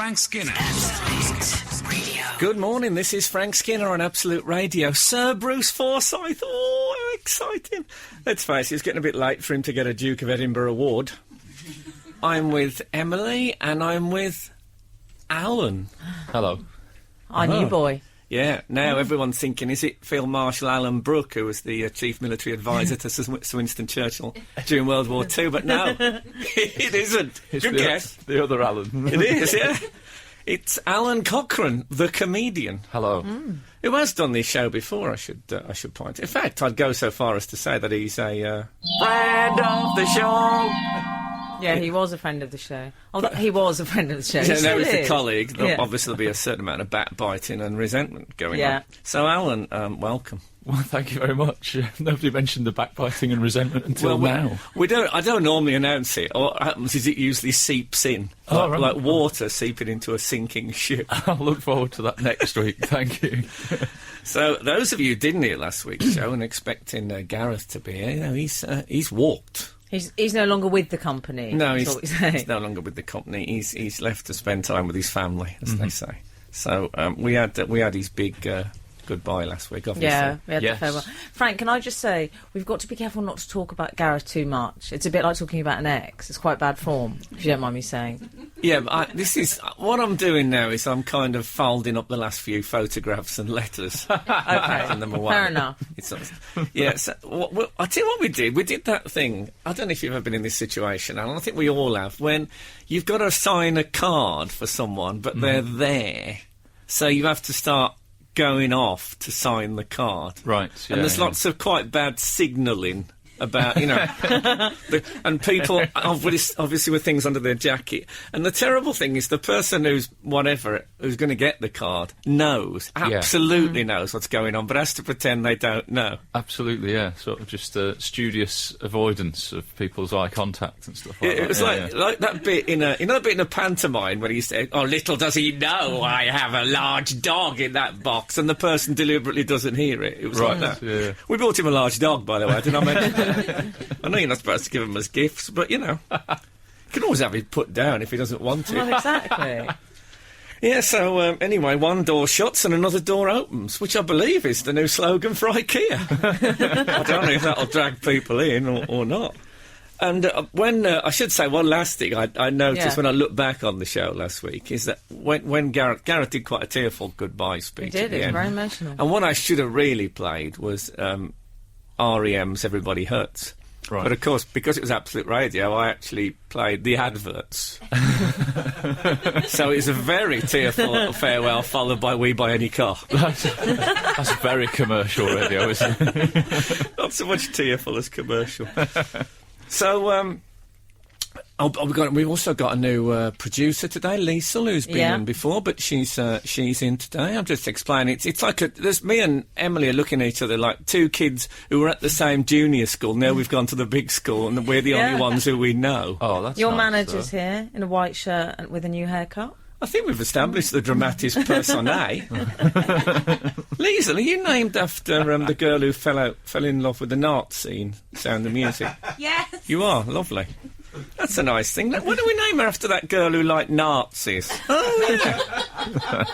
Frank Skinner. Absolute Radio. Good morning, this is Frank Skinner on Absolute Radio. Sir Bruce Forsyth, oh, how exciting. Let's face it, it's getting a bit late for him to get a Duke of Edinburgh award. I'm with Emily and I'm with Alan. Hello. Our new boy. Yeah, now everyone's thinking, is it Field Marshal Alan Brooke, who was the chief military advisor to Sir Winston Churchill during World War II? But no, it isn't. It's Good guess. The other Alan. It is, yeah. It's Alun Cochrane, the comedian. Hello. Who has done this show before, I should point. In fact, I'd go so far as to say that he's a friend of the show. Yeah, he was a friend of the show. Although he was a friend of the show. Yeah, He now still he's a is. colleague. Yeah. Obviously, there'll be a certain amount of backbiting and resentment going Yeah. on. So, Alan, welcome. Well, thank you very much. Nobody mentioned the backbiting and resentment until now. We don't. I don't normally announce it. What happens is it usually seeps in, Oh, right. like water seeping into a sinking ship. I'll look forward to that next week. Thank you. So, those of you who didn't hear last week's show and expecting Gareth to be here, you know, he's walked. He's no longer with the company. No, that's what we say. he's no longer with the company. He's left to spend time with his family, as they say. So we had his big goodbye last week, obviously. Yeah, we had Yes. the farewell. Frank, can I just say, we've got to be careful not to talk about Gareth too much. It's a bit like talking about an ex. It's quite bad form, if you don't mind me saying. Yeah, but this is what I'm doing now. Is I'm kind of folding up the last few photographs and letters, Okay, putting them away. fair enough. It's yeah. So, I tell you what we did. We did that thing. I don't know if you've ever been in this situation, Alan. I think we all have. When you've got to sign a card for someone, but they're there, so you have to start going off to sign the card. Right. And there's lots of quite bad signalling about, you know, and people obviously with things under their jacket. And the terrible thing is the person who's going to get the card absolutely knows what's going on, but has to pretend they don't know. Absolutely, yeah. Sort of just a studious avoidance of people's eye contact and stuff like that. It was like that bit in a pantomime when he said, "Oh, little does he know I have a large dog in that box," and the person deliberately doesn't hear it. It was like that. Yeah. We bought him a large dog, by the way. Didn't I mention that? I know you're not supposed to give him as gifts, but you know, you can always have it put down if he doesn't want it. Well, exactly. Yeah. So anyway, one door shuts and another door opens, which I believe is the new slogan for IKEA. I don't know if that'll drag people in or not. And when I should say one last thing I noticed when I look back on the show last week is that when Gareth did quite a tearful goodbye speech. He did. at the It was end. very emotional. And what I should have really played was REM's Everybody Hurts. Right. But of course, because it was Absolute Radio, I actually played the adverts. So it's a very tearful farewell followed by We Buy Any Car. That's very commercial radio, isn't it? Not so much tearful as commercial. So, we've also got a new producer today, Liesl, who's been in before, but she's in today. I'm just explaining. It's like there's me and Emily are looking at each other like two kids who were at the same junior school. Now we've gone to the big school, and we're the only oons who we know. Oh, that's Your nice, manager's here in a white shirt and with a new haircut. I think we've established the dramatis personae. Liesl, are you named after the girl who fell in love with the Nazi in Sound of Music? Yes. You are, lovely. That's a nice thing. Why do we name her after that girl who liked Nazis? Oh, yeah.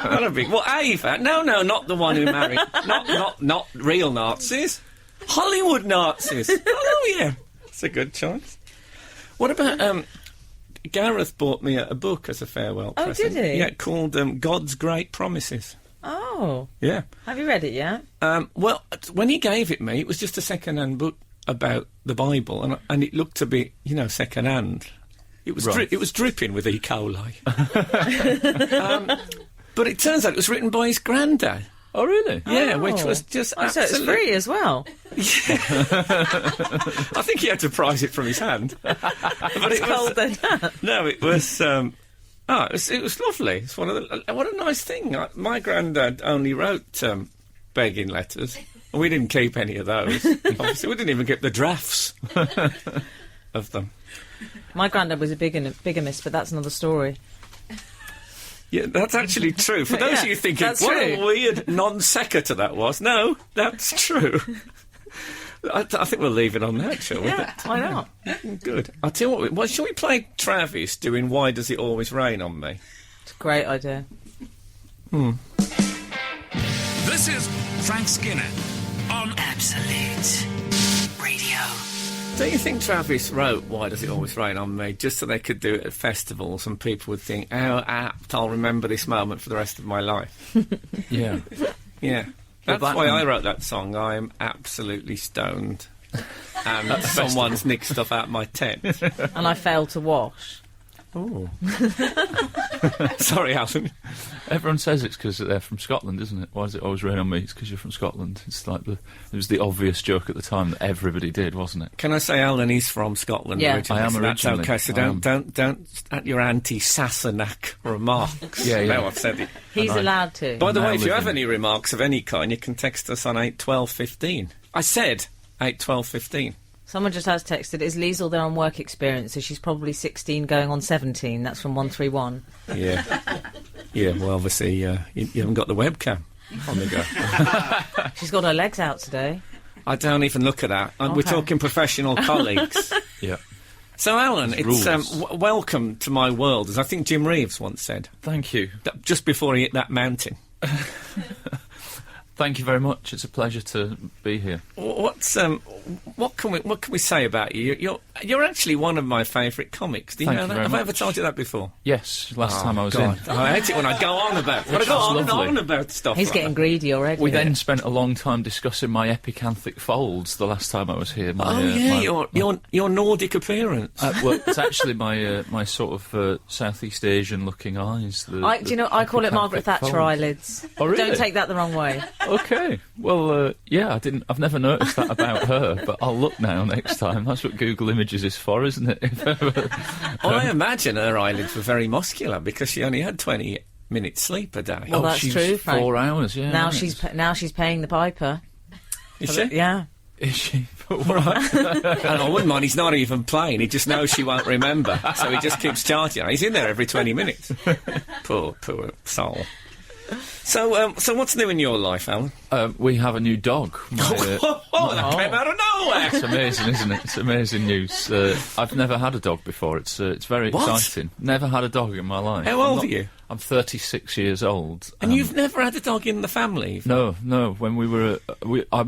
That'd be... Well, Ava. No, not the one who married... Not real Nazis. Hollywood Nazis. Oh, yeah. That's a good choice. What about... Gareth bought me a book as a farewell present. Did he? Yeah, called God's Great Promises. Oh. Yeah. Have you read it yet? Well, when he gave it me, it was just a second-hand book about the Bible, and it looked to be, second-hand. It was Right. it was dripping with E. coli. But it turns out it was written by his granddad. Oh, really? Yeah, which was just So it's absolutely... free as well. I think he had to prize it from his hand. But It's cold then. No, it was... it was lovely. It's what a nice thing. My granddad only wrote begging letters, and we didn't keep any of those. Obviously, we didn't even get the drafts of them. My granddad was a bigamist, but that's another story. Yeah, that's actually true. For those of you thinking, that's what true. a weird non sequitur that was. No, that's true. I think we'll leave it on that, shall we? Yeah, why not? Good. I'll tell you what, shall we play Travis doing Why Does It Always Rain on Me? Great idea. This is Frank Skinner on Absolute Radio. Don't you think Travis wrote Why Does It Always Rain on Me just so they could do it at festivals and people would think, how apt, I'll remember this moment for the rest of my life? Yeah. Yeah. Well, That's that why one- I wrote that song. I am absolutely stoned. And someone's nicked stuff out my tent. And I failed to wash. Oh. Sorry, Alan. Everyone says it's because they're from Scotland, isn't it? Why does it always rain on me? It's because you're from Scotland. It's like it was the obvious joke at the time that everybody did, wasn't it? Can I say Alan is from Scotland Yeah. originally? I am so originally. That's okay, so don't at your anti-Sassenach remarks. Yeah, yeah. Now I've said it. He's allowed to. By the Now way, if you have living- any remarks of any kind, you can text us on 81215. I said 81215. Someone just has texted, is Liesl there on work experience? So she's probably 16 going on 17. That's from 131. Yeah. Yeah, well, obviously, you haven't got the webcam on the go. She's got her legs out today. I don't even look at that. We're Okay. talking professional colleagues. Yeah. So, Alan, it's rules. welcome to my world, as I think Jim Reeves once said, Thank you. just before he hit that mountain. Thank you very much. It's a pleasure to be here. What can we say about you? You're actually one of my favourite comics. Do you Thank know you that? very Have I ever much. told you that before? Yes, last time I was God. in. I hate it when I go on about it. When I Which go was on and lovely. on about stuff. He's like getting that. greedy already. We then spent a long time discussing my epicanthic folds the last time I was here. Your Nordic appearance. Well, it's actually my sort of Southeast Asian looking eyes. Do you know, I call it Margaret epicanthic Thatcher folds. eyelids. Oh, really? Don't take that the wrong way. Okay. Well, yeah, I've never noticed that about her, but I'll look now next time. That's what Google Images is for, isn't it? Well, I imagine her eyelids were very muscular because she only had 20 minutes sleep a day. Well, that's she's true, Frank. 4 hours, yeah. Now right. she's paying the piper. Is she? Yeah. Is she? Right. And I wouldn't mind, he's not even playing, he just knows she won't remember, so he just keeps charging her. He's in there every 20 minutes. Poor soul. So what's new in your life, Alan? We have a new dog. That came out of nowhere! It's amazing, isn't it? It's amazing news. I've never had a dog before. It's very What? exciting. Never had a dog in my life. How old are you? I'm 36 years old. And you've never had a dog in the family? No. When we were,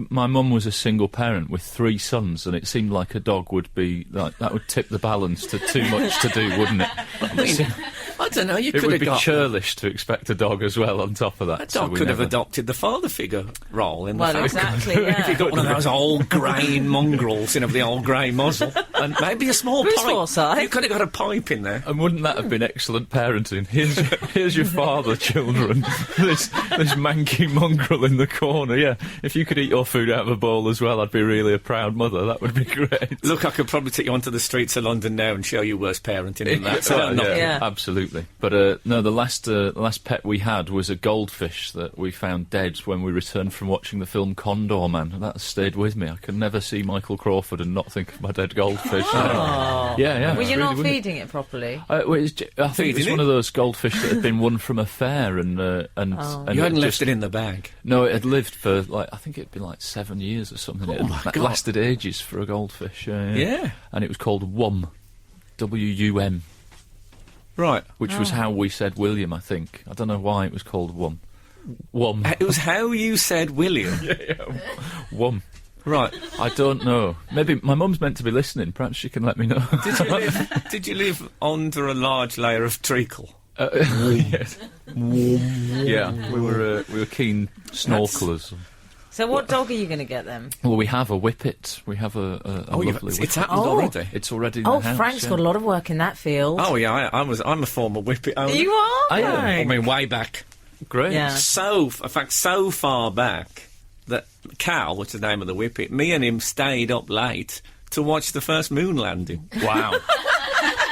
my mum was a single parent with 3 sons, and it seemed like a dog would be like that would tip the balance to too much to do, wouldn't it? I don't know, you It could would have be got... churlish to expect a dog as well on top of that. That so dog we could have never- adopted the father figure role in the Well, family. exactly, If you yeah. got one of those old grey mongrels, with the old grey muzzle, and maybe a small Bruce pipe. Forsyth. You could have got a pipe in there. And wouldn't that have been excellent parenting? Here's your father, children. this manky mongrel in the corner. Yeah, if you could eat your food out of a bowl as well, I'd be really a proud mother. That would be great. Look, I could probably take you onto the streets of London now and show you worse parenting than that. So I'm not- Yeah. Absolutely. But no, the last pet we had was a goldfish that we found dead when we returned from watching the film Condor Man. And that stayed with me. I could never see Michael Crawford and not think of my dead goldfish. Yeah. Well, it's you're not really feeding it properly. well, I think it Feeding was it? one of those goldfish that had been won from a fair, and You hadn't it left just- it in the bag. No, it had lived for I think it'd been 7 years or something. Oh, It my had God. lasted ages for a goldfish. Yeah. And it was called Wum, W-U-M, Right. which was how we said William. I think I don't know why it was called Wum. Wum. It was how you said William. Wum. Right. I don't know. Maybe my mum's meant to be listening. Perhaps she can let me know. Did you live under a large layer of treacle? Yes. Yeah, we were keen snorkelers. So what dog are you going to get them? Well, we have a Whippet. We have a lovely it's Whippet. happened Oh. already. It's already in Oh, the house. Frank's yeah. got a lot of work in that field. Oh yeah, I'm a former Whippet owner. You are? I am. I Frank? mean, way back. Great. Yeah. In fact, so far back that Cal, which is the name of the Whippet, me and him stayed up late to watch the first moon landing. Wow.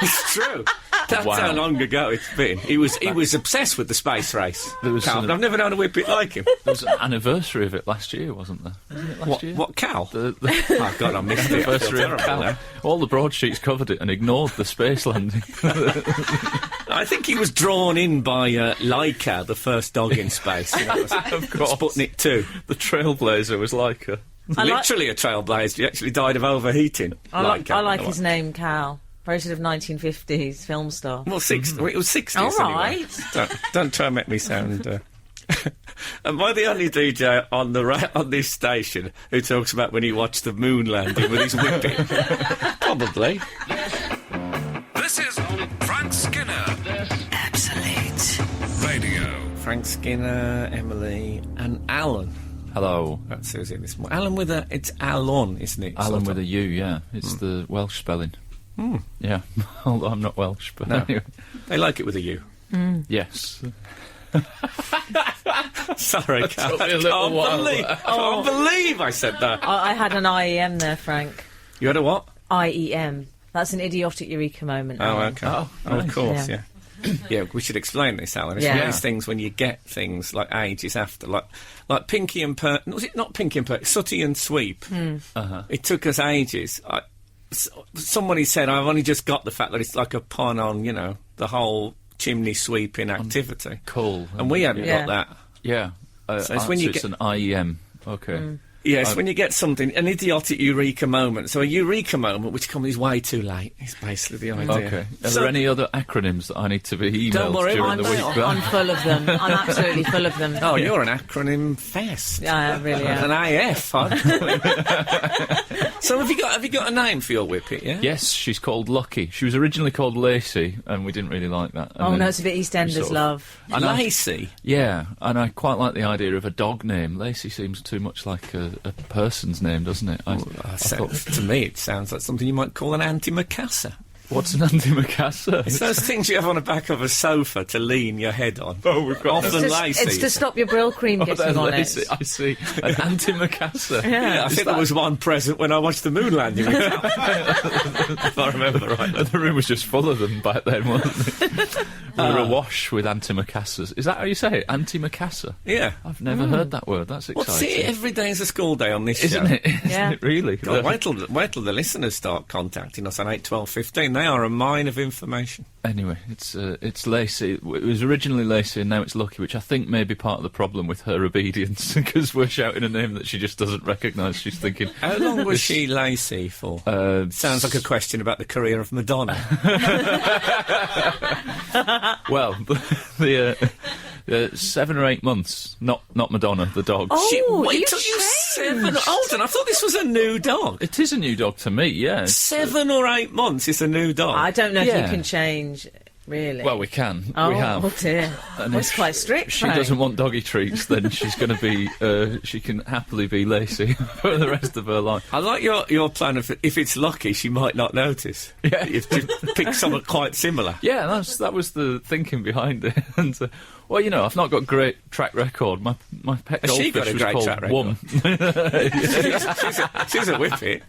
It's true. That's Wow. how long ago it's been. He was obsessed with the space race. There was Cal, an- I've never known a Whippet like him. There was an anniversary of it last year, wasn't there? Wasn't it last year? What Cal? The Oh God, I missed it. I feel anniversary of terrible Cal. now. All the broadsheets covered it and ignored the space landing. I think he was drawn in by Laika, the first dog in space. You know, Of course. Sputnik 2. The trailblazer was like a... I like- Literally a trailblazer. He actually died of overheating. I like Laika. his name, Cal. Very sort of 1950s film star. Well, it was 60s All anyway. right. Don't try and make me sound... Am I the only DJ on this station who talks about when he watched the moon landing with his whippet? Probably. This is Frank Skinner. Absolute Radio. Frank Skinner, Emily, and Alan. Hello. That's who's in this morning. Alan with a... It's Alun, isn't it? Alan sort with of? a U, yeah. It's the Welsh spelling. Yeah. Although I'm not Welsh, but No. anyway. They like it with a U. Yes. Sorry, took me a little while. I can't believe I said that. I had an IEM there, Frank. You had a what? IEM. That's an idiotic eureka moment. Oh, Alan. okay. Oh, Of course, Yeah. yeah. Yeah, we should explain this, Alan. It's Yeah. one of those things when you get things like ages after, like Pinky and was it not Pinky and Sooty and Sweep? It took us ages. Somebody said, I've only just got the fact that it's like a pun on, the whole chimney sweeping activity. Cool. And we hadn't Yeah. got that. Yeah. So it's when you it's get- an IEM. Okay. Yes, when you get something, an idiotic eureka moment. So a eureka moment, which comes way too late, is basically the idea. Okay. Are So- there any other acronyms that I need to be Don't emailed worry, during I'm, the week? I'm full of them. I'm absolutely full of them. Oh, you're an acronym fest. Yeah, I really An am. AF, So have you got a name for your whippet, yeah? Yes, she's called Lucky. She was originally called Lacey, and we didn't really like that. And Oh, then no, it's a bit EastEnders sort of- love. And I- Lacey. Yeah, and I quite like the idea of a dog name. Lacey seems too much like a person's name, doesn't it? I thought, To me, it sounds like something you might call an antimacassar. what's an antimacassar? It's those things you have on the back of a sofa to lean your head on. Oh, we've got Often Lacey. It's to stop your Brill cream Oh, getting on Lacey, it. I see. An antimacassar. Yeah, I Is think there that- was one present when I watched the moon landing. If I remember right. The room was just full of them back then, wasn't it? We were awash with antimacassars. Is that how you say it? Antimacassar? Yeah. I've never heard that word. That's exciting. What's it? Every day is a school day on this Isn't show. it? Isn't Yeah. it really? God, wait till the listeners start contacting us on 8, 12, 15. They are a mine of information. Anyway, it's Lacey. It was originally Lacey, and now it's Lucky, which I think may be part of the problem with her obedience, because we're shouting a name that she just doesn't recognise. She's thinking, How long was she Lacey for? Sounds like a question about the career of Madonna. well, the 7 or 8 months. Not Madonna, the dog. Oh, It you took you changed. 7... Hold on, I thought this was a new dog. It is a new dog to me, yeah. 7 or 8 months is a new dog. I don't know if Yeah. you can change, really. Well, we can. oh, We have. Oh, dear. And That's if quite strict, She Frank. doesn't want doggy treats, then she's going to be. She can happily be Lacey for the rest of her life. I like your plan of if it's lucky, she might not notice. Yeah. You've just picked something quite similar. Yeah, that was the thinking behind it. And well, I've not got great track record. My pet Has she goldfish got a was great called track Wum. She's a whippet.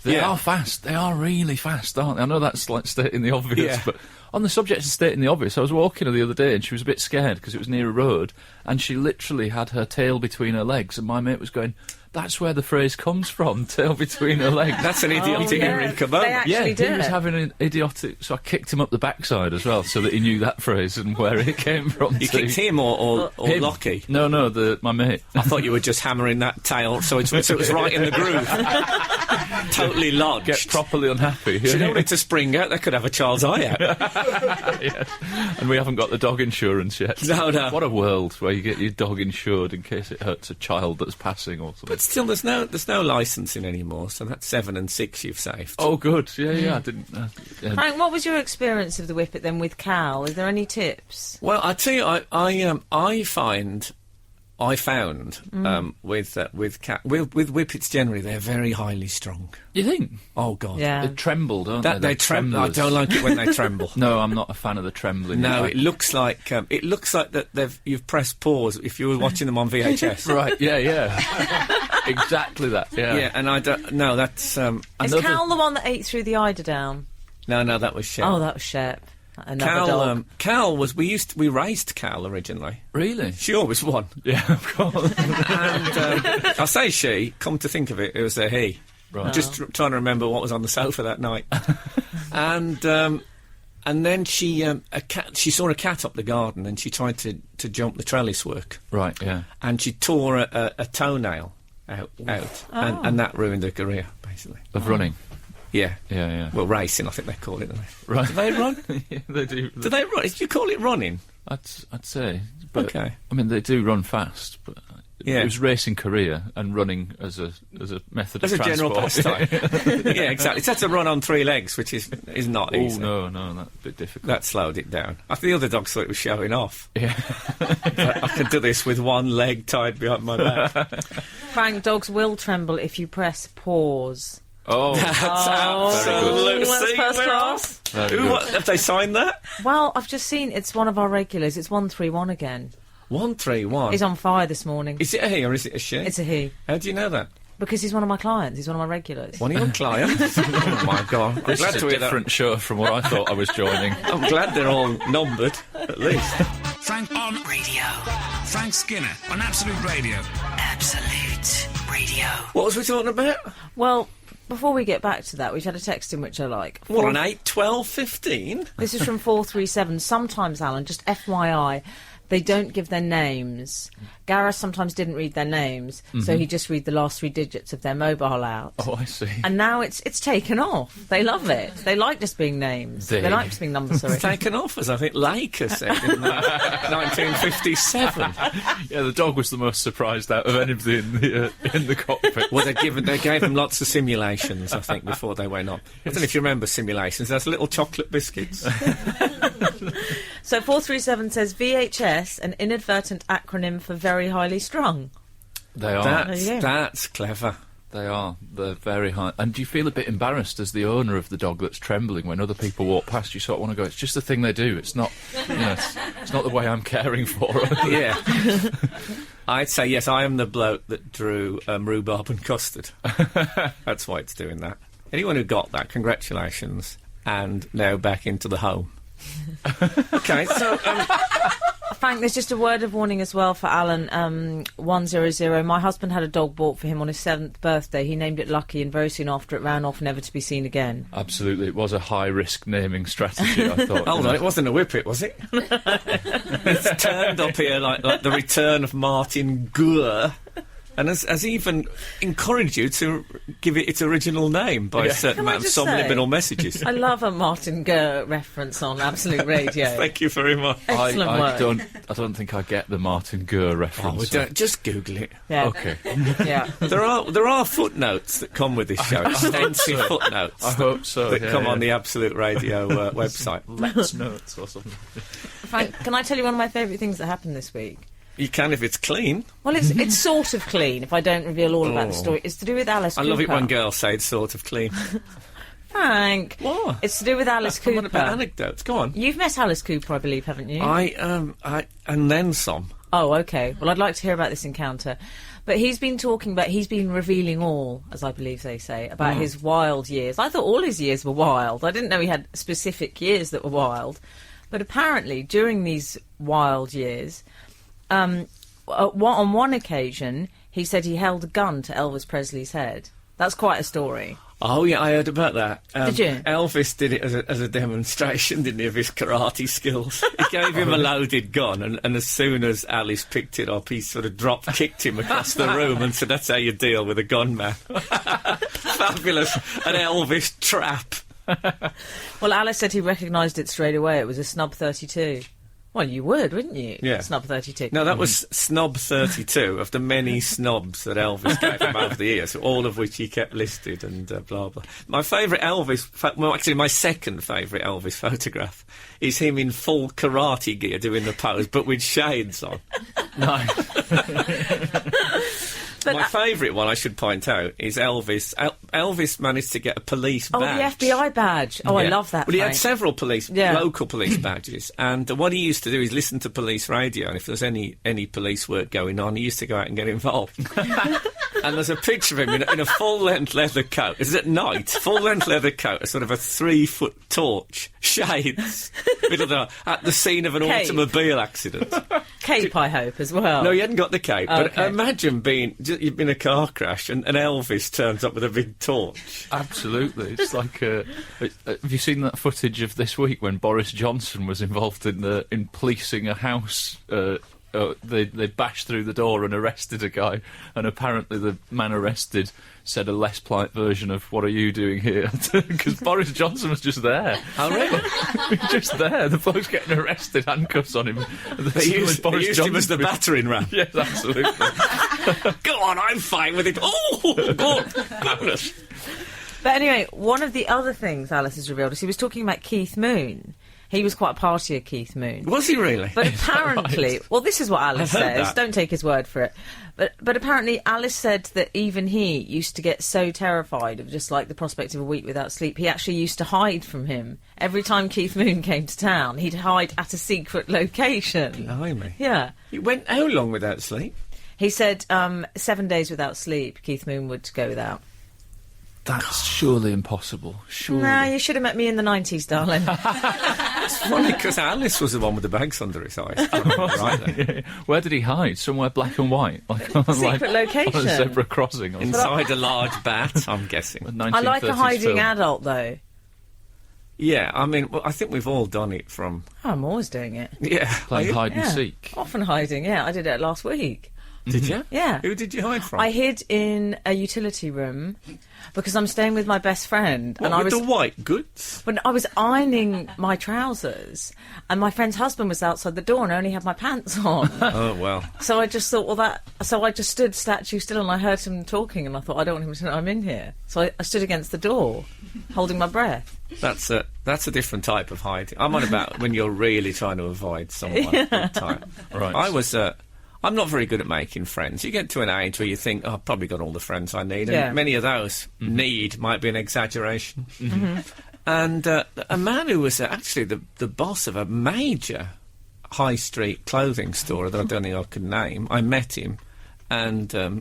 They Yeah. are fast. They are really fast, aren't they? I know that's like stating the obvious, Yeah. but on the subject of stating the obvious, I was walking her the other day and she was a bit scared because it was near a road, and she literally had her tail between her legs, and my mate was going, "That's where the phrase comes from, tail between her legs." That's an idiotic yeah. eureka They moment. actually Yeah, do he was it. having an idiotic... So I kicked him up the backside as well, so that he knew that phrase and where it came from. You too. kicked him or Him. Lockie? No, my mate. I thought you were just hammering that tail so it was right in the groove. Totally lodged. Get properly unhappy. You don't want it to spring out, they could have a child's eye out. Yes. And we haven't got the dog insurance yet. No. What a world where you get your dog insured in case it hurts a child that's passing or something. But still, there's no licensing anymore, so that's 7 and 6 you've saved. Oh, good. Yeah, I didn't... Frank, what was your experience of the Whippet then with Cal? Is there any tips? Well, I tell you, I found with whippets generally, they're very highly strong. You think? Oh God, Yeah. They tremble, don't that they? they tremble. I tremblers. don't like it when they tremble. No, I'm not a fan of the trembling. No, Like- it looks like that you've pressed pause if you were watching them on VHS. Right, yeah. Exactly that, yeah. Yeah, and I don't. No, that's Is Another- Cal the one that ate through the eiderdown? no, that was Shep. Oh, that was Shep. Another dog. Cal was we raised Cal originally. Really? She always won. Yeah, of course. And I say she. Come to think of it, it was a he. Right. Just trying to remember what was on the sofa that night. And then she saw a cat up the garden, and she tried to jump the trellis work, Right, yeah. and she tore a toenail out, and that ruined her career basically. Of running. Yeah. Yeah. Well, racing, I think they call it, don't they? Right. Do they run? Yeah, they do. Do they run? Do you call it running? I'd say. But, Okay. I mean, they do run fast, but Yeah. it was racing Korea and running as a method As of a general transport. pastime. Yeah, exactly. It's had to run on 3 legs, which is not Oh, easy. no, that's a bit difficult. That slowed it down. I think the other dogs thought it was showing off. Yeah. I could do this with one leg tied behind my back. Frank, dogs will tremble if you press pause. Oh, That's very absolute. that's See, first we're class. off. Very Who, good. what, have they signed that? Well, I've just seen it's one of our regulars. It's 131 again. 131. He's on fire this morning. Is it a he or is it a she? It's a he. How do you know that? Because he's one of my clients. He's one of my regulars. One of your clients? Oh my God! I'm This glad is to a hear that. different show from what I thought I was joining. I'm glad they're all numbered, at least. Frank on radio. Frank Skinner on Absolute Radio. Absolute Radio. What was we talking about? Well, before we get back to that, we've had a text in which I like. What, an 8, 12, 15? This is from 437. Sometimes, Alan, just FYI, they don't give their names. Gareth sometimes didn't read their names, so he just read the last 3 digits of their mobile out. Oh, I see. And now it's taken off. They love it. They like just being names. They like just being numbers, sorry. It's taken off, as I think Laker said in 1957. Yeah, the dog was the most surprised out of anybody in the cockpit. Well, they gave them lots of simulations, I think, before they went on. I don't know if you remember simulations. There's little chocolate biscuits. So 437 says VHS, an inadvertent acronym for very highly strung. They are. There you go. That's clever. They are. They're very high. And do you feel a bit embarrassed as the owner of the dog that's trembling when other people walk past? You sort of want to go, it's just the thing they do. It's not, it's not the way I'm caring for her. Yeah. I'd say, yes, I am the bloke that drew rhubarb and custard. That's why it's doing that. Anyone who got that, congratulations. And now back into the home. Okay, so... Frank, there's just a word of warning as well for Alan. 100. My husband had a dog bought for him on his 7th birthday. He named it Lucky, and very soon after it ran off, never to be seen again. Absolutely. It was a high-risk naming strategy, I thought. Hold on, it wasn't a Whippet, was it? It's turned up here like the return of Martin Gore, and has even encouraged you to give it its original name by a certain Can I amount of just subliminal say, messages. I love a Martin Gurr reference on Absolute Radio. Thank you very much. Excellent I work. don't think I get the Martin Gurr reference. Oh, don't, just Google it. Yeah. Okay. Yeah. There are footnotes that come with this show. Extensive footnotes. I hope so. That yeah, come yeah. on the Absolute Radio website. Let's notes or something. Frank, can I tell you one of my favourite things that happened this week? You can if it's clean. Well, it's sort of clean, if I don't reveal all about the story. It's to do with Alice I Cooper. love it when girls say it's sort of clean. Frank. What? It's to do with Alice Come on Cooper. about anecdotes. Go on. You've met Alice Cooper, I believe, haven't you? I and then some. Oh, OK. Well, I'd like to hear about this encounter. But he's been revealing all, as I believe they say, about his wild years. I thought all his years were wild. I didn't know he had specific years that were wild. But apparently, during these wild years, on one occasion, he said he held a gun to Elvis Presley's head. That's quite a story. Oh, yeah, I heard about that. Did you? Elvis did it as a demonstration, didn't he, of his karate skills. He gave him a loaded gun, and as soon as Alice picked it up, he sort of drop-kicked him across the room and said, that's how you deal with a gunman. Fabulous. An Elvis trap. Well, Alice said he recognised it straight away. It was a snub 32. Well, you would, wouldn't you? Yeah. Snub 32. No, that was Snob 32 of the many snobs that Elvis gave him over the years, all of which he kept listed and blah, blah. My favourite actually my second favourite Elvis photograph is him in full karate gear doing the pose, but with shades on. My favourite one, I should point out, is Elvis. Elvis managed to get a police badge. Oh, the FBI badge. Oh, I Yeah. love that, Well, he had Frank. several Yeah. local police badges, and what he used to do is listen to police radio, and if there's any police work going on, he used to go out and get involved. And there's a picture of him in a full-length leather coat. It's at night, full-length leather coat, a sort of a 3-foot torch, shades, at the scene of an Cape. automobile accident. Cape, I hope, as well. No, he hadn't got the cape. But Okay. imagine you've been in a car crash and Elvis turns up with a big torch. Absolutely. It's like... have you seen that footage of this week when Boris Johnson was involved in policing a house they bashed through the door and arrested a guy, and apparently the man arrested said a less polite version of "What are you doing here?" Because Boris Johnson was just there. Oh, really? Just there. The bloke's getting arrested, handcuffs on him. They used him as the battering ram. Yes, absolutely. Go on, I'm fine with it. Oh, goodness. But anyway, one of the other things Alice has revealed is he was talking about Keith Moon. He was quite a partier, Keith Moon. Was he really? But apparently, well, this is what Alice I've heard says. that. Don't take his word for it. But apparently, Alice said that even he used to get so terrified of just like the prospect of a week without sleep. He actually used to hide from him every time Keith Moon came to town. He'd hide at a secret location. Blimey. Yeah, He went how long without sleep? he said 7 days without sleep. Keith Moon would go without. That's surely impossible. Surely. Nah, you should have met me in the 90s, darling. It's funny because Alice was the one with the bags under his eyes. Right there. Where did he hide? Somewhere black and white, like on, Secret location. on a zebra crossing. Or Inside a large bat, I'm guessing. I like a hiding film. adult, though. Yeah, I mean, I think we've all done it from... Oh, I'm always doing it. Yeah. Playing hide and Yeah. seek. Often hiding, yeah. I did it last week. Did you? Yeah. Who did you hide from? I hid in a utility room because I'm staying with my best friend. What, and I with was the white goods? when I was ironing my trousers, and my friend's husband was outside the door, and I only had my pants on. Oh, well. So I just thought, so I just stood statue still, and I heard him talking, and I thought, I don't want him to know I'm in here. So I stood against the door, holding my breath. That's a different type of hiding. I'm on about when you're really trying to avoid someone big time. Right. I'm not very good at making friends. You get to an age where you think, oh, I've probably got all the friends I need. Yeah. And many of those need might be an exaggeration. And a man who was actually the boss of a major high street clothing store that I don't think I could name, I met him, and I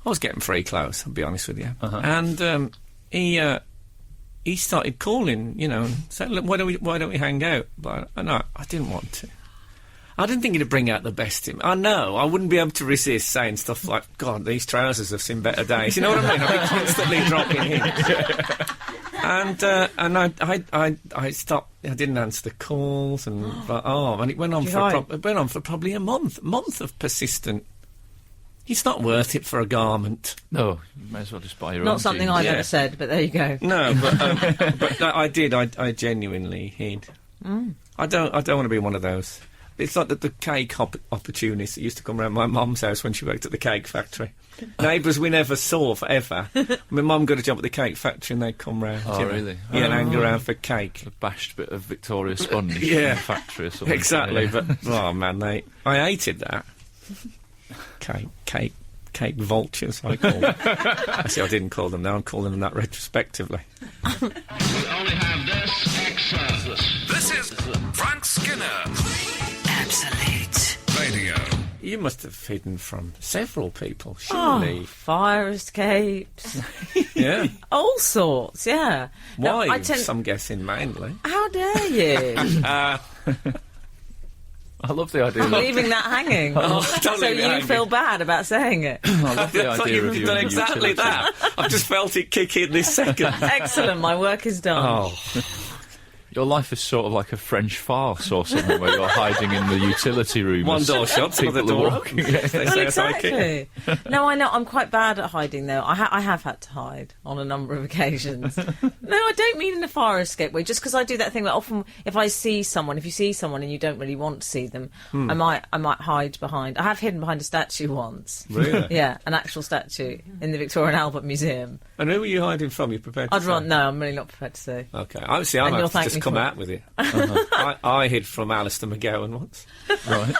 was getting free clothes, I'll be honest with you. And he started calling, and saying, look, why don't we hang out? But I didn't want to. I didn't think it'd bring out the best in me. I know, I wouldn't be able to resist saying stuff like, God, these trousers have seen better days. You know what I mean? I'd be constantly dropping hints. And I stopped, I didn't answer the calls, and it went on for probably a month of persistent. It's not worth it for a garment. No, you may as well just buy your own. Not something jeans. I've ever said, but there you go. No, but I did. I genuinely hid. I don't want to be one of those. It's like the cake opportunists that used to come around my mum's house when she worked at the cake factory. Neighbours we never saw forever. My mum got a job at the cake factory and they'd come round. Oh, really? Yeah, and hang around for cake. A bashed bit of Victoria sponge Yeah. in the factory or something. Exactly, Yeah. but oh man, I hated that. Cake vultures, I call them. Actually, I didn't call them now. I'm calling them that retrospectively. We only have this extra. This is Frank Skinner. Absolute. Radio. You must have hidden from several people, Oh, surely. fire escapes. Yeah. All sorts, yeah. No, Wives, I'm guessing, mainly. How dare you? I love the idea. I'm leaving that hanging. don't so leave it you hanging. feel bad about saying it. I love the I thought idea you of would you have done in exactly utility. that. I've just felt it kick in this second. Excellent, my work is done. Oh, Your life is sort of like a French farce or something, where you're hiding in the utility room. one as door shuts, people another are door walking. opens. They Well, say it's okay. exactly. No, I know. I'm quite bad at hiding, though. I have had to hide on a number of occasions. No, I don't mean in a fire escape way. Just because I do that thing where often, if you see someone and you don't really want to see them, I might hide behind. I have hidden behind a statue once. Really? Yeah, an actual statue in the Victoria and Albert Museum. And who are you hiding from? You prepared to I'd say? run. No, I'm really not prepared to say. Okay. Obviously, I'm And going you'll to thank just me come for it. out with it. I hid from Alistair McGowan once. Right.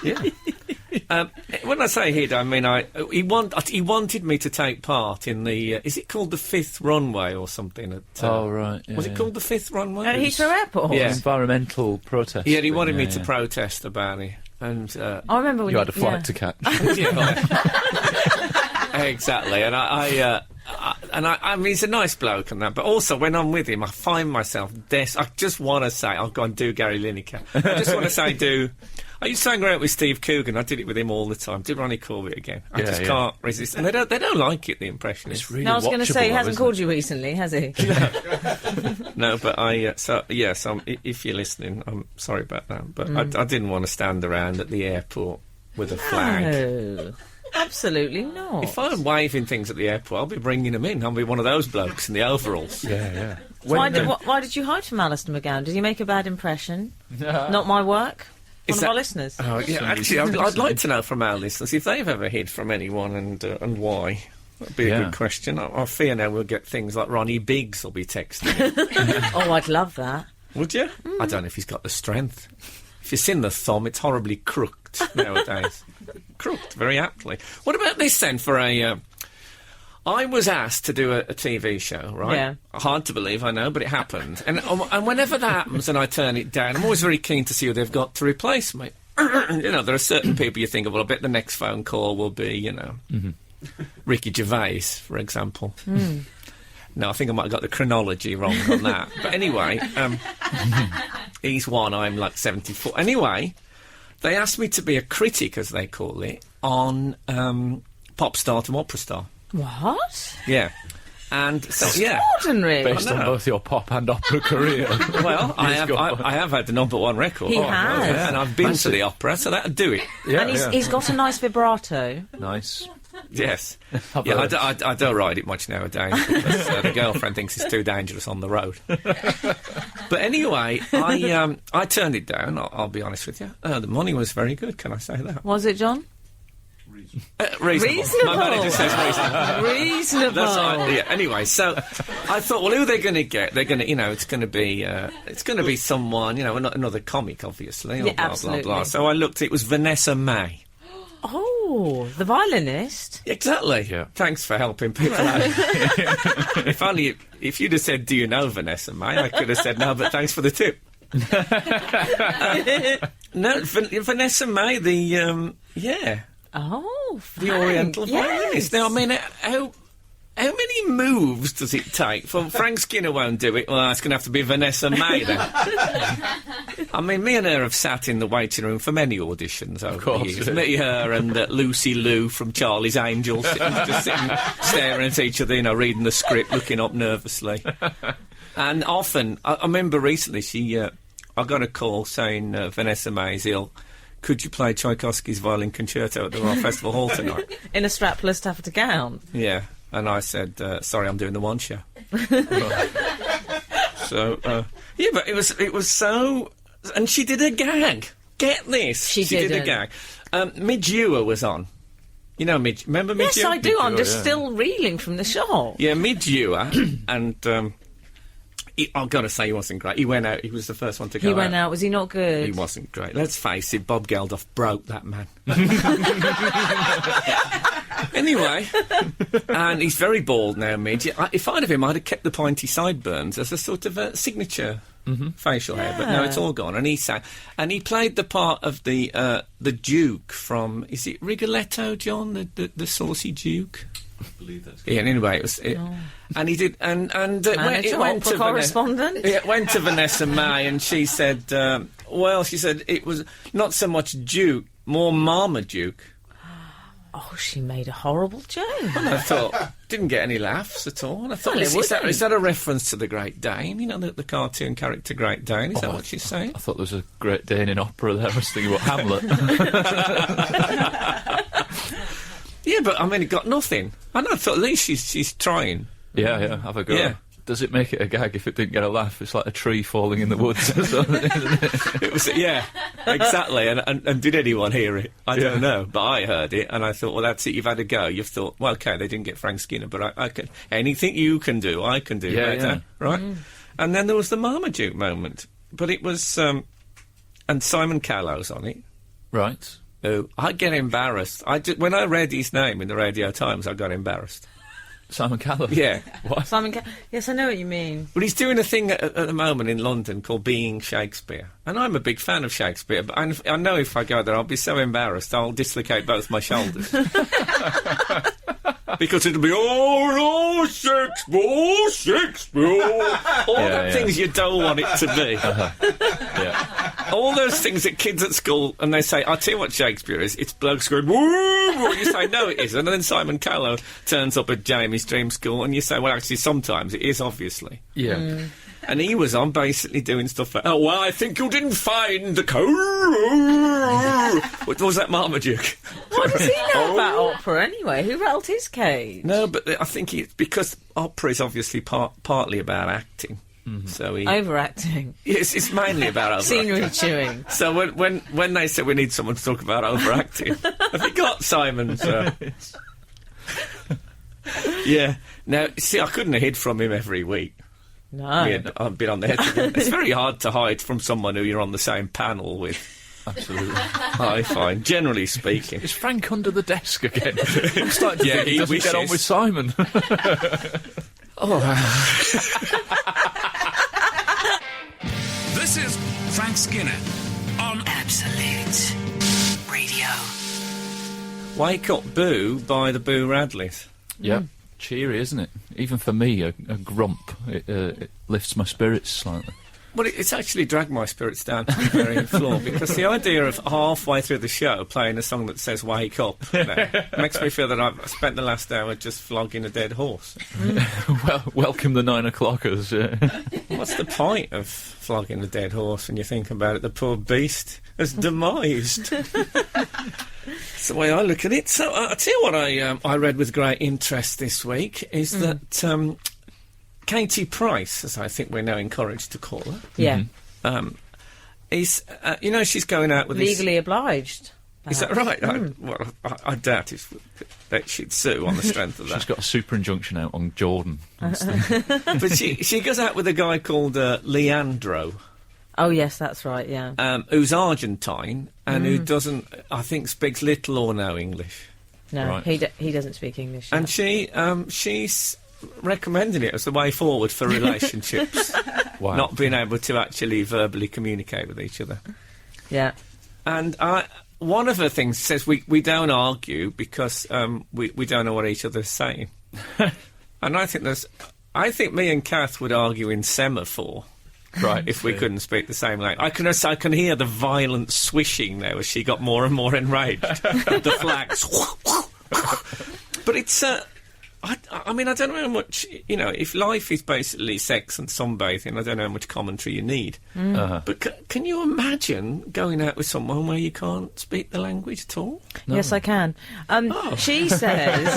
Yeah. When I say hid, I mean he wanted me to take part in the. Is it called the Fifth Runway or something? At, Oh, right. Yeah, was it called the Fifth Runway? At Heathrow Airport? Yeah. Environmental protest. Yeah, he wanted thing, me to protest about it, and I remember when You had a flight to catch. exactly. And I mean, he's a nice bloke and that, but also when I'm with him, I find myself I just want to say, I'll go and do Gary Lineker. I just want to say, I used to hang around with Steve Coogan. I did it with him all the time. Did Ronnie Corbett again? I just can't resist. And they don't like it, the Impressionists. It's really No, I was going to say, he hasn't watchable, called you recently, has he? No, but if you're listening, I'm sorry about that. But I didn't want to stand around at the airport with a flag. No, absolutely not. If I'm waving things at the airport, I'll be bringing them in. I'll be one of those blokes in the overalls. Yeah. Why did you hide from Alistair McGowan? Did he make a bad impression? Not my work? One of our listeners? Oh, yeah, actually, I'd like to know from our listeners if they've ever hid from anyone and why. That'd be a good question. I fear now we'll get things like Ronnie Biggs will be texting. Oh, I'd love that. Would you? I don't know if he's got the strength. If you've seen the thumb, it's horribly crooked nowadays. Crooked, very aptly. What about this then for a... I was asked to do a TV show, right? Yeah. Hard to believe, I know, but it happened. And whenever that happens and I turn it down, I'm always very keen to see who they've got to replace me. You know, there are certain people you think of, well, I bet the next phone call will be, you know, Ricky Gervais, for example. No, I think I might have got the chronology wrong on that. But anyway, he's one, I'm like 74. Anyway, they asked me to be a critic, as they call it, on Popstar to Opera Star. What? Yeah. And so, Extraordinary. Based on both your pop and opera career. Well, I have had the #1 record. He has. Yeah, and I've been to the opera, so that'd do it. Yeah, And he's got a nice vibrato. Nice. Yes. I don't ride it much nowadays because the girlfriend thinks it's too dangerous on the road. But anyway, I turned it down, I'll be honest with you. The money was very good, can I say that? Was it, John? Reasonable. My manager says reasonable. Reasonable. That's right. Yeah. Anyway, so I thought, well, who are they going to get? They're going to, you know, it's going to be someone, you know, another comic, obviously. Or Yeah, blah, absolutely. blah, blah. So I looked. It was Vanessa May. Oh, the violinist. Exactly. Yeah. Thanks for helping people out. If you'd have said, "Do you know Vanessa May?" I could have said no, but thanks for the tip. No, Vanessa May, Oh, the fine. Oriental Yes. violinist. Now, I mean, how many moves does it take? Frank Skinner won't do it. Well, it's going to have to be Vanessa May then. I mean, me and her have sat in the waiting room for many auditions over the years. Me, her, and Lucy Liu from Charlie's Angels, just sitting, staring at each other, you know, reading the script, looking up nervously. And often, I remember recently, I got a call saying Vanessa May's ill. Could you play Tchaikovsky's Violin Concerto at the Royal Festival Hall tonight? In a strapless taffeta gown. Yeah, and I said, sorry, I'm doing the one show. So, yeah, but it was so... And she did a gag. Get this. She did a gag. Midge Ure was on. You know Midge... Remember Midge Yes, Ure? I do. I'm just still reeling from the shock. Yeah, Midge Ure, and... I've got to say, he wasn't great. He went out. He was the first one to go out. He went out. Was he not good? He wasn't great. Let's face it, Bob Geldof broke that man. Anyway, and he's very bald now, Midge. If I'd have him, I'd have kept the pointy sideburns as a sort of a signature facial hair, but no, it's all gone. And he sang, and he played the part of the Duke from, is it Rigoletto, John? The saucy Duke? I believe that's Yeah, anyway, it was... And he did... And it went to correspondent? It went to Vanessa May, and she said... she said it was not so much Duke, more Marmaduke. Oh, she made a horrible joke. And I thought... Didn't get any laughs at all. And I thought, Well, is that a reference to the Great Dane? You know, the cartoon character Great Dane? Is that what she's saying? I thought there was a Great Dane in opera there. I was thinking about Hamlet. Yeah, but I mean, it got nothing. And I thought, at least she's trying. Yeah, have a go. Yeah. Does it make it a gag if it didn't get a laugh? It's like a tree falling in the woods or something, isn't it? It was, yeah, exactly. And did anyone hear it? I don't know, but I heard it, and I thought, well, that's it. You've had a go. You've thought, well, okay, they didn't get Frank Skinner, but I can. Anything you can do, I can do better, right? And then there was the Marmaduke moment, but it was, and Simon Callow's on it. Right. Oh, I get embarrassed. When I read his name in the Radio Times, I got embarrassed. Simon Callum? Yeah. What? Yes, I know what you mean. Well, he's doing a thing at the moment in London called Being Shakespeare. And I'm a big fan of Shakespeare, but I know if I go there, I'll be so embarrassed, I'll dislocate both my shoulders. Because it'll be, oh, Shakespeare, all the things you don't want it to be. Yeah. all those things that kids at school, and they say, I'll tell you what Shakespeare is, it's blokes going, woo! You say, no, it isn't. And then Simon Callow turns up at Jamie's Dream School, and you say, well, actually, sometimes it is, obviously. Yeah. And he was on basically doing stuff like, oh, well, I think you didn't find the code. What was that, Marmaduke? What does he know about opera anyway? Who rattled his cage? No, but I think it's because opera is obviously partly about acting. So he... Overacting. Yes, it's mainly about overacting. Scenery chewing. So when they said we need someone to talk about overacting, have you got Simon's... Yeah. Now, see, I couldn't have hid from him every week. No. I've been on the head. It's very hard to hide from someone who you're on the same panel with. Absolutely. I find, generally speaking. Is Frank under the desk again? I'm starting to think he doesn't get on with Simon. This is Frank Skinner on Absolute Radio. Wake Up Boo by the Boo Radleys. Yeah. Cheery, isn't it? Even for me, a grump, it lifts my spirits slightly. Well, it's actually dragged my spirits down to the very floor, because the idea of halfway through the show playing a song that says "Wake Up" makes me feel that I've spent the last hour just flogging a dead horse. Well, welcome the 9 o'clockers. What's the point of flogging a dead horse when you think about it? The poor beast has demised. That's the way I look at it. So I'll tell you what I read with great interest this week is that Katie Price, as I think we're now encouraged to call her, is she's going out with legally obliged. Is that right? I doubt that she'd sue on the strength of that. She's got a super injunction out on Jordan. But she goes out with a guy called Leandro. Oh, yes, that's right, yeah. Who's Argentine and who doesn't, I think, speaks little or no English. No, Right. he doesn't speak English. And she's recommending it as the way forward for relationships. Wow. Not being able to actually verbally communicate with each other. Yeah. And one of her things says we don't argue because we don't know what each other's saying. And I think me and Kath would argue in semaphore. Right, if we couldn't speak the same language. I can hear the violent swishing now as she got more and more enraged. The flags. But it's... I mean, I don't know how much... if life is basically sex and sunbathing, I don't know how much commentary you need. But can you imagine going out with someone where you can't speak the language at all? No. Yes, I can. She says...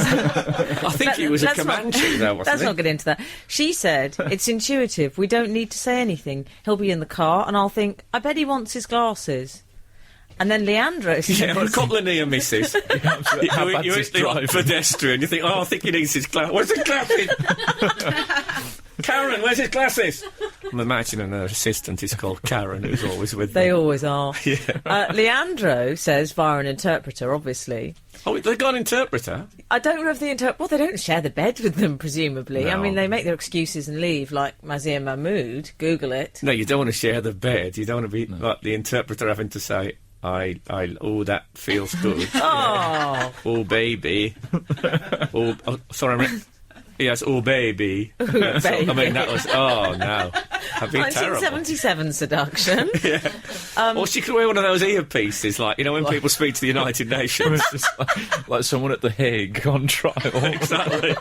I think he was a Comanche, though, wasn't Let's he? not get into that. She said, it's intuitive. We don't need to say anything. He'll be in the car, and I'll think, I bet he wants his glasses. And then Leandro says... Yeah, a couple of near misses. How bad's his driving? Pedestrian. You think, I think he needs his glasses. Where's his glasses? Karen, where's his glasses? I'm imagining her assistant is called Karen, who's always with They them. always are. Yeah. Leandro says, via an interpreter, obviously. Oh, they got an interpreter? I don't know if well, they don't share the bed with them, presumably. No. I mean, they make their excuses and leave, like Mazir Mahmood. Google it. No, you don't want to share the bed. You don't want to be like the interpreter having to say, oh, that feels good. Oh. Oh, baby. Sorry, yes, oh, baby. Baby. I mean, that was, oh, no. That'd be terrible. 1977 seduction. Or she could wear one of those earpieces, like, when people speak to the United Nations. It's just like someone at The Hague on trial. Exactly.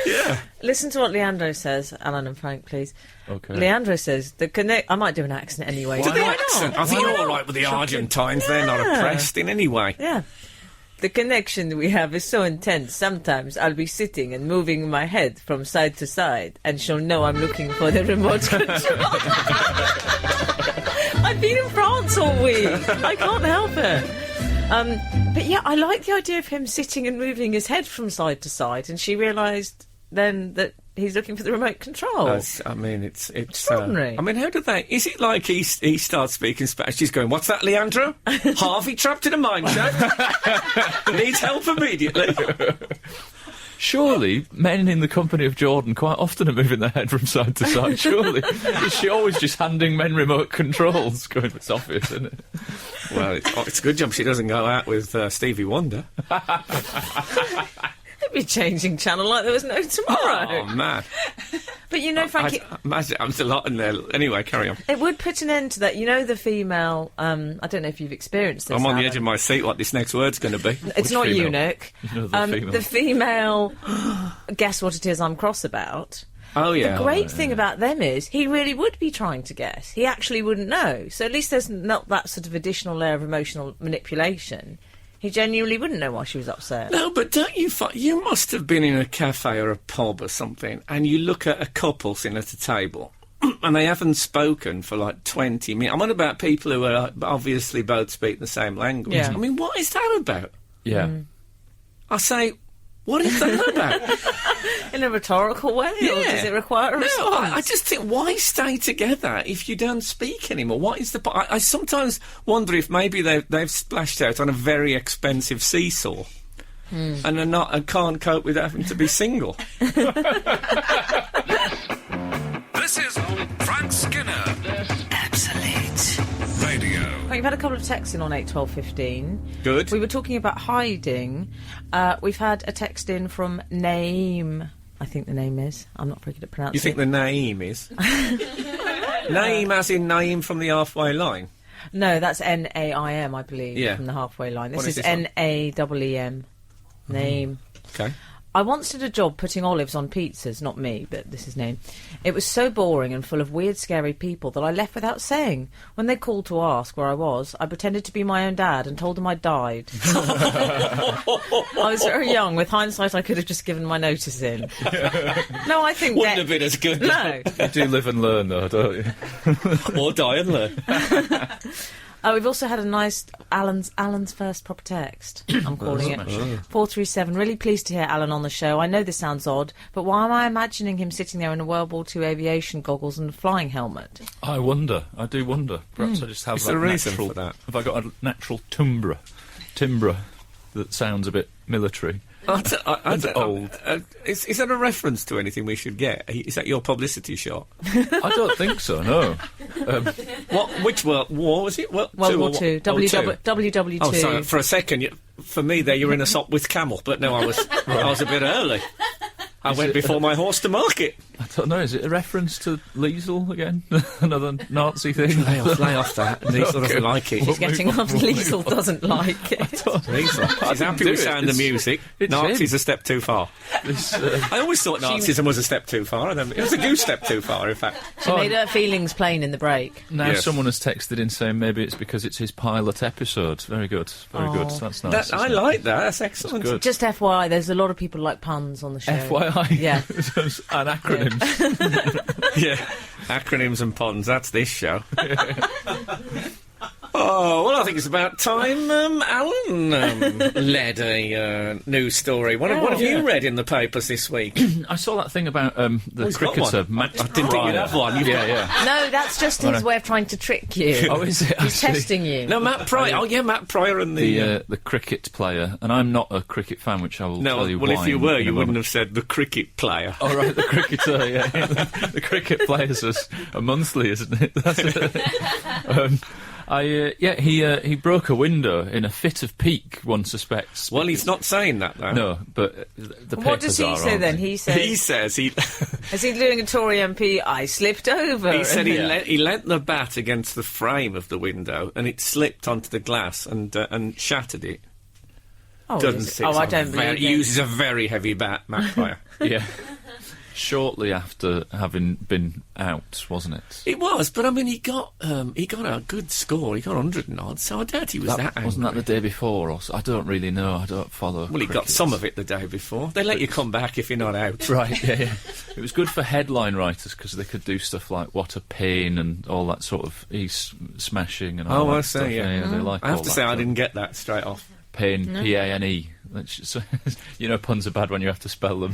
Yeah. Listen to what Leandro says, Alan and Frank, please. Okay. Leandro says, I might do an accent anyway. To the Why accent. not? I think Why you're all not? right with the Argentines. They're not oppressed in any way. Yeah. The connection we have is so intense. Sometimes I'll be sitting and moving my head from side to side, and she'll know I'm looking for the remote control. I've been in France all week. I can't help it. But yeah, I like the idea of him sitting and moving his head from side to side, and she realised then that he's looking for the remote control. It's extraordinary. How did they... Is it like he starts speaking Spanish, she's going, what's that, Leandro? Harvey trapped in a mine shaft? Needs help immediately. Surely, men in the company of Jordan quite often are moving their head from side to side, surely. Is she always just handing men remote controls? Going, it's obvious, isn't it? Well, it's a good job she doesn't go out with Stevie Wonder. They'd be changing channel like there was no tomorrow. Oh, man. But you know, Frankie, I imagine there's a lot in there. Anyway, carry on. it would put an end to that. You know, the female. I don't know if you've experienced this. I'm on the Alan. edge of my seat. What this next word's going to be? It's Which not female? eunuch. You know, The female. Guess what it is I'm cross about. Oh yeah. The great thing about them is he really would be trying to guess. He actually wouldn't know. So at least there's not that sort of additional layer of emotional manipulation. He genuinely wouldn't know why she was upset. No, but don't you find... You must have been in a cafe or a pub or something, and you look at a couple sitting at a table, and they haven't spoken for like 20 minutes. I'm on about people who are obviously both speak the same language. Yeah. I mean, what is that about? Yeah. I say, what is that about? In a rhetorical way, or does it require a response? No, I just think, why stay together if you don't speak anymore? What is the point? I sometimes wonder if maybe they've splashed out on a very expensive seesaw. And they're not, and can't cope with having to be single. This is Frank Skinner. Absolute. Radio. Well, you've had a couple of texts in on 81215. Good. We were talking about hiding. We've had a text in from Naeem. I think the name is. I'm not very good at pronouncing You think the Naeem is? Naeem as in Naeem from the halfway line? No, that's Naim, I believe, Yeah. from the halfway line. This What is is this one? Naeem. Name. Okay. I once did a job putting olives on pizzas, not me, but this is name. It was so boring and full of weird, scary people that I left without saying. When they called to ask where I was, I pretended to be my own dad and told them I'd died. I was very young. With hindsight, I could have just given my notice in. No, I think... Wouldn't have been as good. No. You do live and learn, though, don't you? Or die and learn. We've also had a nice Alan's first proper text. I'm calling it 437. Really pleased to hear Alan on the show. I know this sounds odd, but why am I imagining him sitting there in a World War II aviation goggles and a flying helmet? I do wonder. Perhaps I just have Is that there a reason natural... for that? Have I got a natural timbre that sounds a bit military? Old. Is that a reference to anything we should get? Is that your publicity shot? I don't think so, no. Which World War was it? World War II. WW2. Oh, sorry. For a second, for me there, you were in a sock with camel, but no, I was a bit early. I went before my horse to market. I don't know, is it a reference to Liesel again? Another Nazi thing? Lay off that. Liesel doesn't like it. He's getting off. Liesel doesn't like it. Liesel. He's happy with sound of music. Nazis a step too far. I always thought Nazism was a step too far. It was a goose step too far, in fact. She made her feelings plain in the break. Now Yes. someone has texted in saying maybe it's because it's his pilot episode. Very good, very good. That's nice. I isn't it? like that. That's excellent. Good. Just FYI, there's a lot of people like puns on the show. FYI. Yeah. And acronyms. Yeah, acronyms and puns. That's this show. Oh, well, I think it's about time Alan led a news story. What have you read in the papers this week? I saw that thing about the he's got cricketer, one. Matt I didn't think you'd have one. Yeah. No, that's just his way of trying to trick you. Oh, is it? He's testing you. No, Matt Pryor. Oh, yeah, Matt Pryor and the... The cricket player, and I'm not a cricket fan, which I will tell you well, why. if you were, in a you wouldn't moment. have said the cricket player. Oh, right, the cricketer, yeah. The cricket players is a monthly, isn't it? That's he broke a window in a fit of pique, one suspects. Well, he's not saying that, though. No, but the papers What does he are, say aren't then? they? He says, He says he... as he's doing a Tory MP, I slipped over. He said he leant the bat against the frame of the window and it slipped onto the glass and shattered it. Oh, Doesn't is it? sit Oh, I on don't very- believe He it. uses a very heavy bat, Matt Pryor. Yeah. Shortly after having been out, wasn't it? It was, but I mean, he got a good score. He got 100 and odd, so I doubt he was that angry. Wasn't that the day before? Or I don't really know. I don't follow. Well, he got cricket. some of it the day before. They let you come back if you're not out. Right, yeah. It was good for headline writers because they could do stuff like "What a pain" and all that sort of smashing and all Oh, that I stuff. see, yeah. They like I have all to that say, I stuff. didn't get that straight off. Pain, P-A-N-E. So, you know, puns are bad when you have to spell them.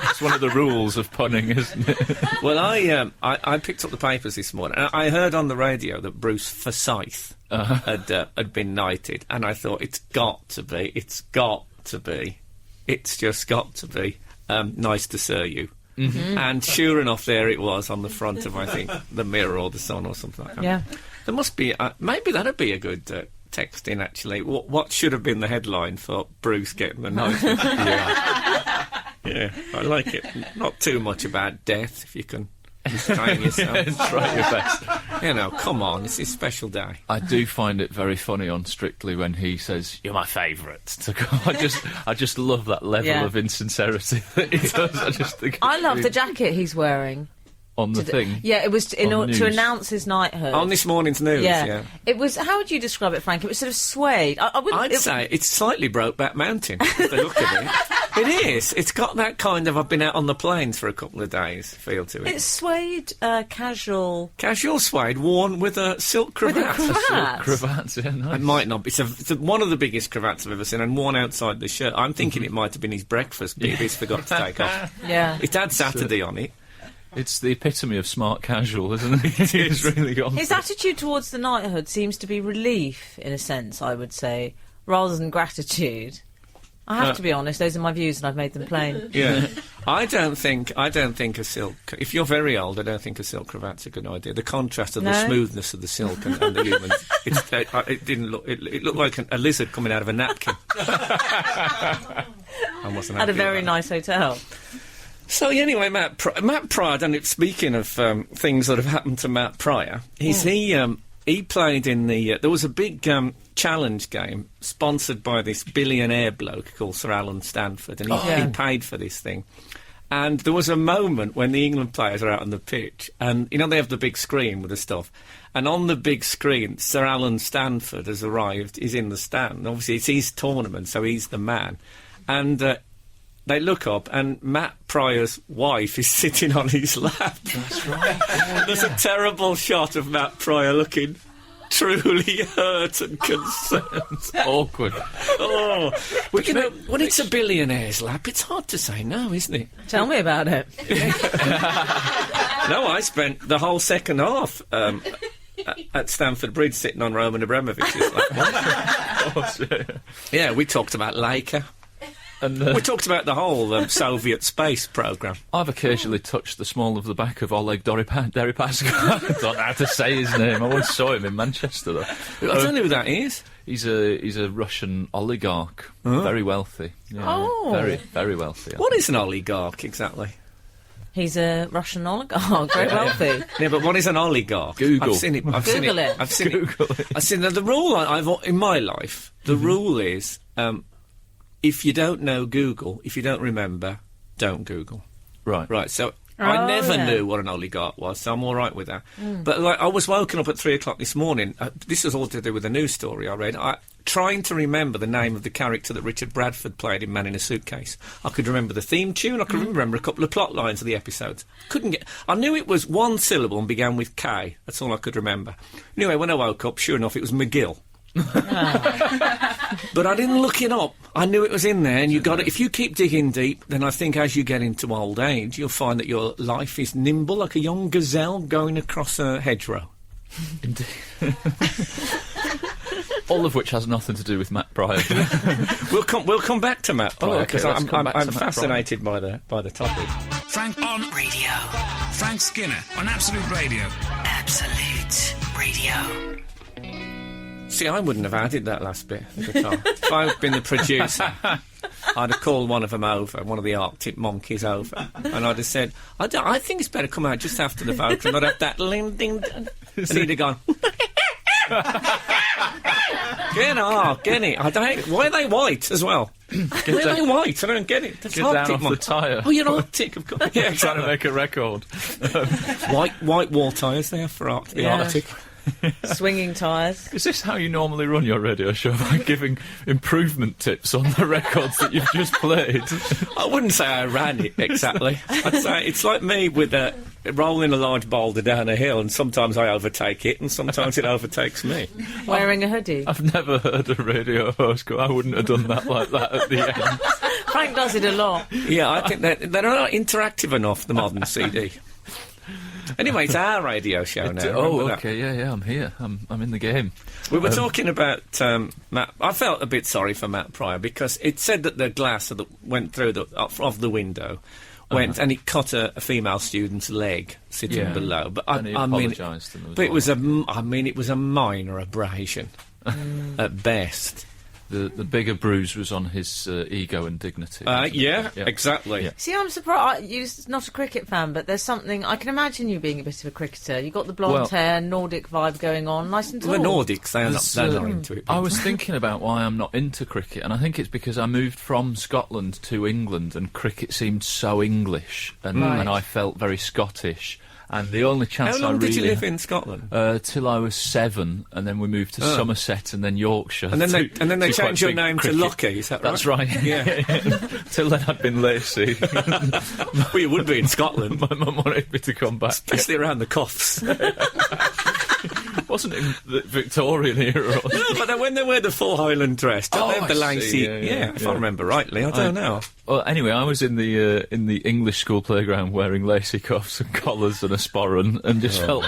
It's one of the rules of punning, isn't it? Well, I picked up the papers this morning. And I heard on the radio that Bruce Forsyth had been knighted, and I thought it's just got to be nice to see you. Mm-hmm. And sure enough, there it was on the front of, I think, the Mirror or the Sun or something like that. Yeah. There must be maybe that'd be a good text in, actually. What should have been the headline for Bruce getting the knife? Yeah, I like it. Not too much about death, if you can restrain yourself. Try your best. You know, come on, it's his special day. I do find it very funny on Strictly when he says, "You're my favourite." To go, I just love that level of insincerity that he does. I just think I love the jacket he's wearing. on the thing. Yeah, it was in On the order to news. announce his knighthood. On this morning's news, yeah. It was, how would you describe it, Frank? It was sort of suede. I'd say it's slightly Brokeback Mountain, the look of it. It is. It's got that kind of, I've been out on the plains for a couple of days feel to it. It's suede, casual... Casual suede worn with a silk cravat. With a cravat? Cravats, yeah, nice. It might not be. It's one of the biggest cravats I've ever seen, and worn outside the shirt. I'm thinking it might have been his breakfast bib he's forgot to take off. Yeah. It had Saturday on it. It's the epitome of smart casual, isn't it? It's really gone. His attitude towards the knighthood seems to be relief, in a sense, I would say, rather than gratitude. I have to be honest, those are my views and I've made them plain. Yeah. I don't think a silk... If you're very old, I don't think a silk cravat's a good idea. The contrast of the smoothness of the silk and the human... It didn't look... It looked like a lizard coming out of a napkin. I wasn't At a happy very about nice hotel. So anyway, Matt Pryor, and speaking of things that have happened to Matt Pryor, he played in the... there was a big challenge game sponsored by this billionaire bloke called Sir Alan Stanford, and he paid for this thing. And there was a moment when the England players are out on the pitch, and, you know, they have the big screen with the stuff, and on the big screen, Sir Alan Stanford has arrived, he's in the stand. Obviously, it's his tournament, so he's the man. And... they look up, and Matt Pryor's wife is sitting on his lap. That's right. There's a terrible shot of Matt Pryor looking truly hurt and concerned. Awkward. Oh, but, you know, when it's a billionaire's lap, it's hard to say no, isn't it? Tell me about it. No, I spent the whole second half at Stamford Bridge sitting on Roman Abramovich's lap. Yeah, we talked about Laker. And, we talked about the whole Soviet space programme. I've occasionally touched the small of the back of Oleg Deripaska. I don't know how to say his name. I once saw him in Manchester, though. I don't know who that is. He's a Russian oligarch, very wealthy. Yeah, very, very wealthy. What is an oligarch, exactly? He's a Russian oligarch, very wealthy. Yeah, but what is an oligarch? Google. I've seen it. Google it. I've seen Google it. I've seen the rule I've in my life. The rule is... if you don't know Google, if you don't remember, don't Google. Right, so I never knew what an oligarch was, so I'm all right with that. But like, I was woken up at 3 o'clock this morning. This was all to do with a news story I read. Trying to remember the name of the character that Richard Bradford played in Man in a Suitcase. I could remember the theme tune. I could remember a couple of plot lines of the episodes. I knew it was one syllable and began with K. That's all I could remember. Anyway, when I woke up, sure enough, it was McGill. But I didn't look it up. I knew it was in there, and you got it. If you keep digging deep, then I think as you get into old age, you'll find that your life is nimble like a young gazelle going across a hedgerow. Indeed. All of which has nothing to do with Matt Pryor. We'll come back to Matt Pryor because let's come back to I'm Matt fascinated by the topic. Frank on Radio. Frank Skinner on Absolute Radio. Absolute Radio. See, I wouldn't have added that last bit at the time. If I'd been the producer, I'd have called one of them over, one of the Arctic monkeys over, and I'd have said, I think it's better come out just after the vocal, and I'd have that ding, and he'd have gone, get it. Why are they white as well? Why are they white? I don't get it. That's Get Arctic down off the monkey. tyre. Oh, you're Arctic, of course. Yeah, Trying to make a record. white wall tyres there for the Yeah. Arctic. Swinging tyres. Is this how you normally run your radio show, by giving improvement tips on the records that you've just played? I wouldn't say I ran it exactly. I'd say it's like me with rolling a large boulder down a hill, and sometimes I overtake it, and sometimes it overtakes me. Wearing a hoodie. I've never heard a radio host go, I wouldn't have done that like that at the end. Frank does it a lot. Yeah, I think they're not interactive enough, the modern CD. Anyway, it's our radio show now. Oh, okay, yeah, I'm here. I'm in the game. We were talking about Matt. I felt a bit sorry for Matt Pryor because it said that the glass that went through of the window went and it cut a female student's leg sitting below. But and he apologised. But it was a minor abrasion at best. The bigger bruise was on his ego and dignity. Yeah, exactly. Yeah. See, I'm surprised. You're not a cricket fan, but there's something. I can imagine you being a bit of a cricketer. You got the blonde hair, Nordic vibe going on, nice and tall. The Nordics, they're not into it. I was thinking about why I'm not into cricket, and I think it's because I moved from Scotland to England, and cricket seemed so English, and I felt very Scottish. And the only chance How long did you live in Scotland? Till I was 7, and then we moved to Somerset and then Yorkshire. And then they changed your name to Lockie, is that right? That's right. Yeah. Till then I'd been Lacey. Well, you would be in Scotland. My mum wanted me to come back. Especially around the cuffs. Wasn't in the Victorian era. No, but when they wear the full Highland dress, don't they have the lacy? If I remember rightly, I don't know. Well, anyway, I was in the English school playground wearing lacy cuffs and collars and a sporran, and just felt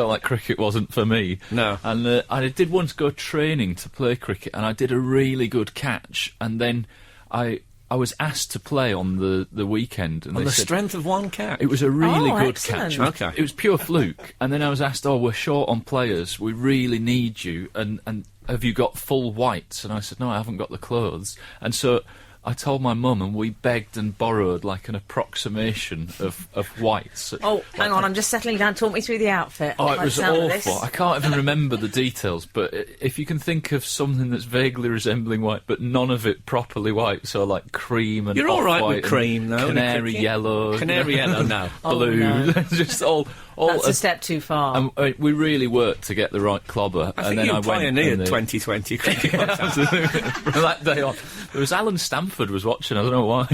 like cricket wasn't for me. No. And I did once go training to play cricket, and I did a really good catch, and then I was asked to play on the weekend. And on they the said, strength of one catch? It was a really good excellent. catch. Okay. It was pure fluke. And then I was asked, we're short on players, we really need you, and have you got full whites? And I said, no, I haven't got the clothes. And so I told my mum, and we begged and borrowed like an approximation of whites. Oh, hang on, I'm just settling down. Talk me through the outfit. Oh, it Like was the sound of this. awful. I can't even remember the details, but if you can think of something that's vaguely resembling white, but none of it properly white, so like cream and You're all right off-white with cream, though. canary yellow. Canary yellow, no. Blue. Oh, no. Just all That's a step too far. and we really worked to get the right clobber. I and think then you I pioneered went 2020 cricket. Absolutely. From that day on. There was Alan Stamford was watching, I don't know why.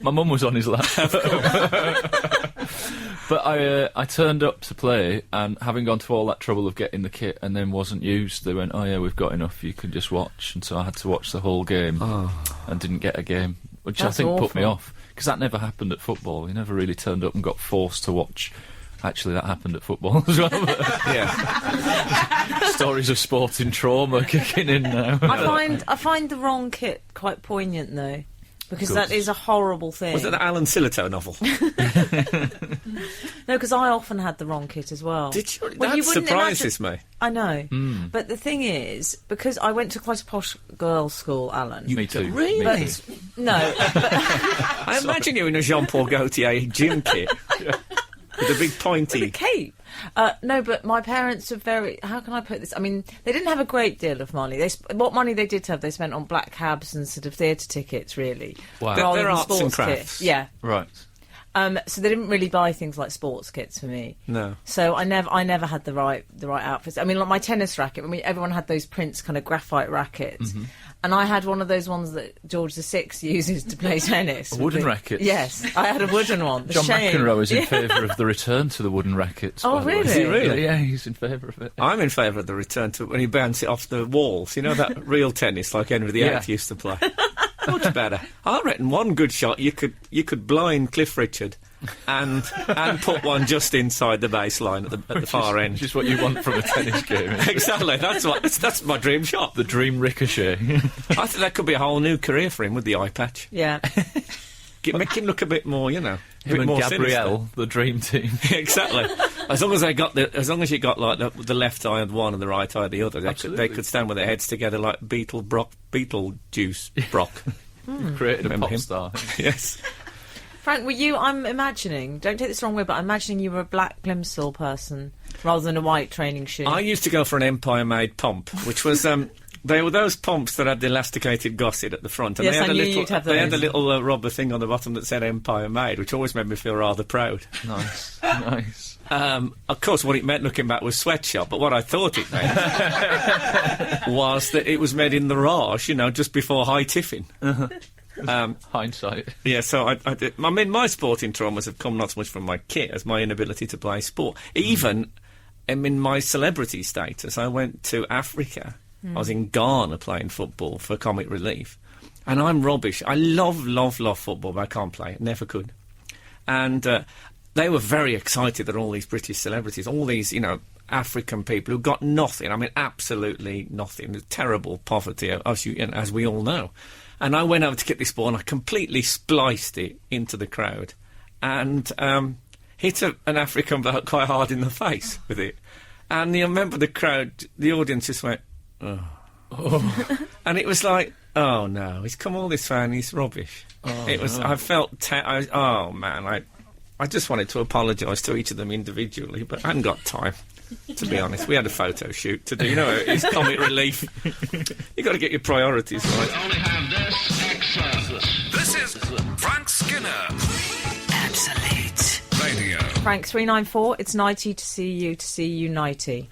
my mum was on his lap. But I turned up to play, and having gone to all that trouble of getting the kit and then wasn't used, they went, oh yeah, we've got enough, you can just watch. And so I had to watch the whole game and didn't get a game, which That's I think put me awful. off. Because that never happened at football. You never really turned up and got forced to watch. Actually, that happened at football as well. Yeah. Stories of sporting trauma kicking in now. I find the wrong kit quite poignant though, because Good. that is a horrible thing. Was it the Alan Sillitoe novel? No, because I often had the wrong kit as well. Did you? Well, That you wouldn't surprises me. I know, but the thing is, because I went to quite a posh girls' school, Alan. Me too. Really? Me too. But no, I imagine you in a Jean-Paul Gaultier gym kit. With a big pointy... with a cape. No, but my parents are very. How can I put this? I mean, they didn't have a great deal of money. What money they did have, they spent on black cabs and sort of theatre tickets, really. Wow. rather They're than arts and sports crafts. kit. Yeah. Right. So they didn't really buy things like sports kits for me. No. So I never had the right outfits. I mean, like my tennis racket. I mean, everyone had those Prince kind of graphite rackets, and I had one of those ones that George VI uses to play tennis. A wooden racket? Yes, I had a wooden one. John Shame. McEnroe is in favour of the return to the wooden rackets. Oh, by the way. really? Is he really? Yeah, he's in favour of it. I'm in favour of the return to when he bounces it off the walls. You know that real tennis like Henry VIII Yeah. used to play? Much better. I reckon one good shot you could blind Cliff Richard and put one just inside the baseline at the far end. Which is what you want from a tennis game. Isn't it? Exactly, that's my dream shot. The dream ricochet. I think that could be a whole new career for him with the eye patch. Yeah. Make him look a bit more, Him bit and more Gabrielle, the dream team. sinister. Exactly. As long as you got like the left eye of one and the right eye of the other, they could stand with their heads together like Beetlejuice Brock. Created a Remember him? Popstar. Yes. Frank, were you? I'm imagining. Don't take this the wrong way, but I'm imagining you were a black plimsoll person rather than a white training shoe. I used to go for an Empire-made pump, which was they were those pumps that had the elasticated gusset at the front, and Yes, they had I a knew little you'd have they had a those. little rubber thing on the bottom that said Empire-made, which always made me feel rather proud. Nice. Nice. Of course, what it meant looking back was sweatshop, but what I thought it meant was that it was made in the Raj, just before high tiffin. Hindsight. Yeah, so I did. I mean, my sporting traumas have come not so much from my kit as my inability to play sport. Even in my celebrity status, I went to Africa. I was in Ghana playing football for comic relief. And I'm rubbish. I love football, but I can't play it. Never could. And they were very excited that all these British celebrities, all these, African people who got nothing. I mean, absolutely nothing. There's terrible poverty, as we all know. And I went over to get this ball and I completely spliced it into the crowd and hit an African bloke quite hard in the face with it. And I remember the crowd, the audience just went, oh. And it was like, oh no, he's come all this way and he's rubbish. I felt, oh man, I just wanted to apologise to each of them individually, but I hadn't got time. To be honest, we had a photo shoot to do. You know, it's comic relief. You got to get your priorities right. We only have this excerpt. This is Frank Skinner. Absolute Radio. Frank 394. It's nighty to see you nighty.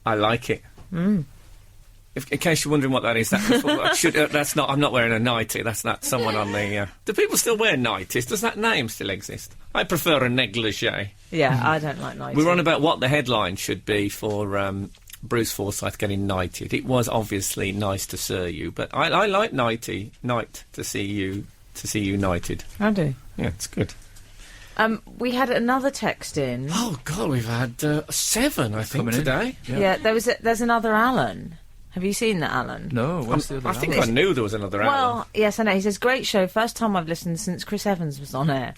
I like it. In case you're wondering what that is, that's not. I'm not wearing a nightie. That's not someone on the. Do people still wear nighties? Does that name still exist? I prefer a negligee. Yeah, I don't like nighty. We were on about what the headline should be for Bruce Forsyth getting knighted. It was obviously nice to see you, but I like night to see you knighted. I do. Yeah, it's good. We had another text in. Oh God, we've had 7, I think, Coming in. today. Yeah, there's another Alan. Have you seen that, Alan? No, what's the other I think Alan? I knew there was another Alan. Well, yes, I know. He says, great show. First time I've listened since Chris Evans was on air.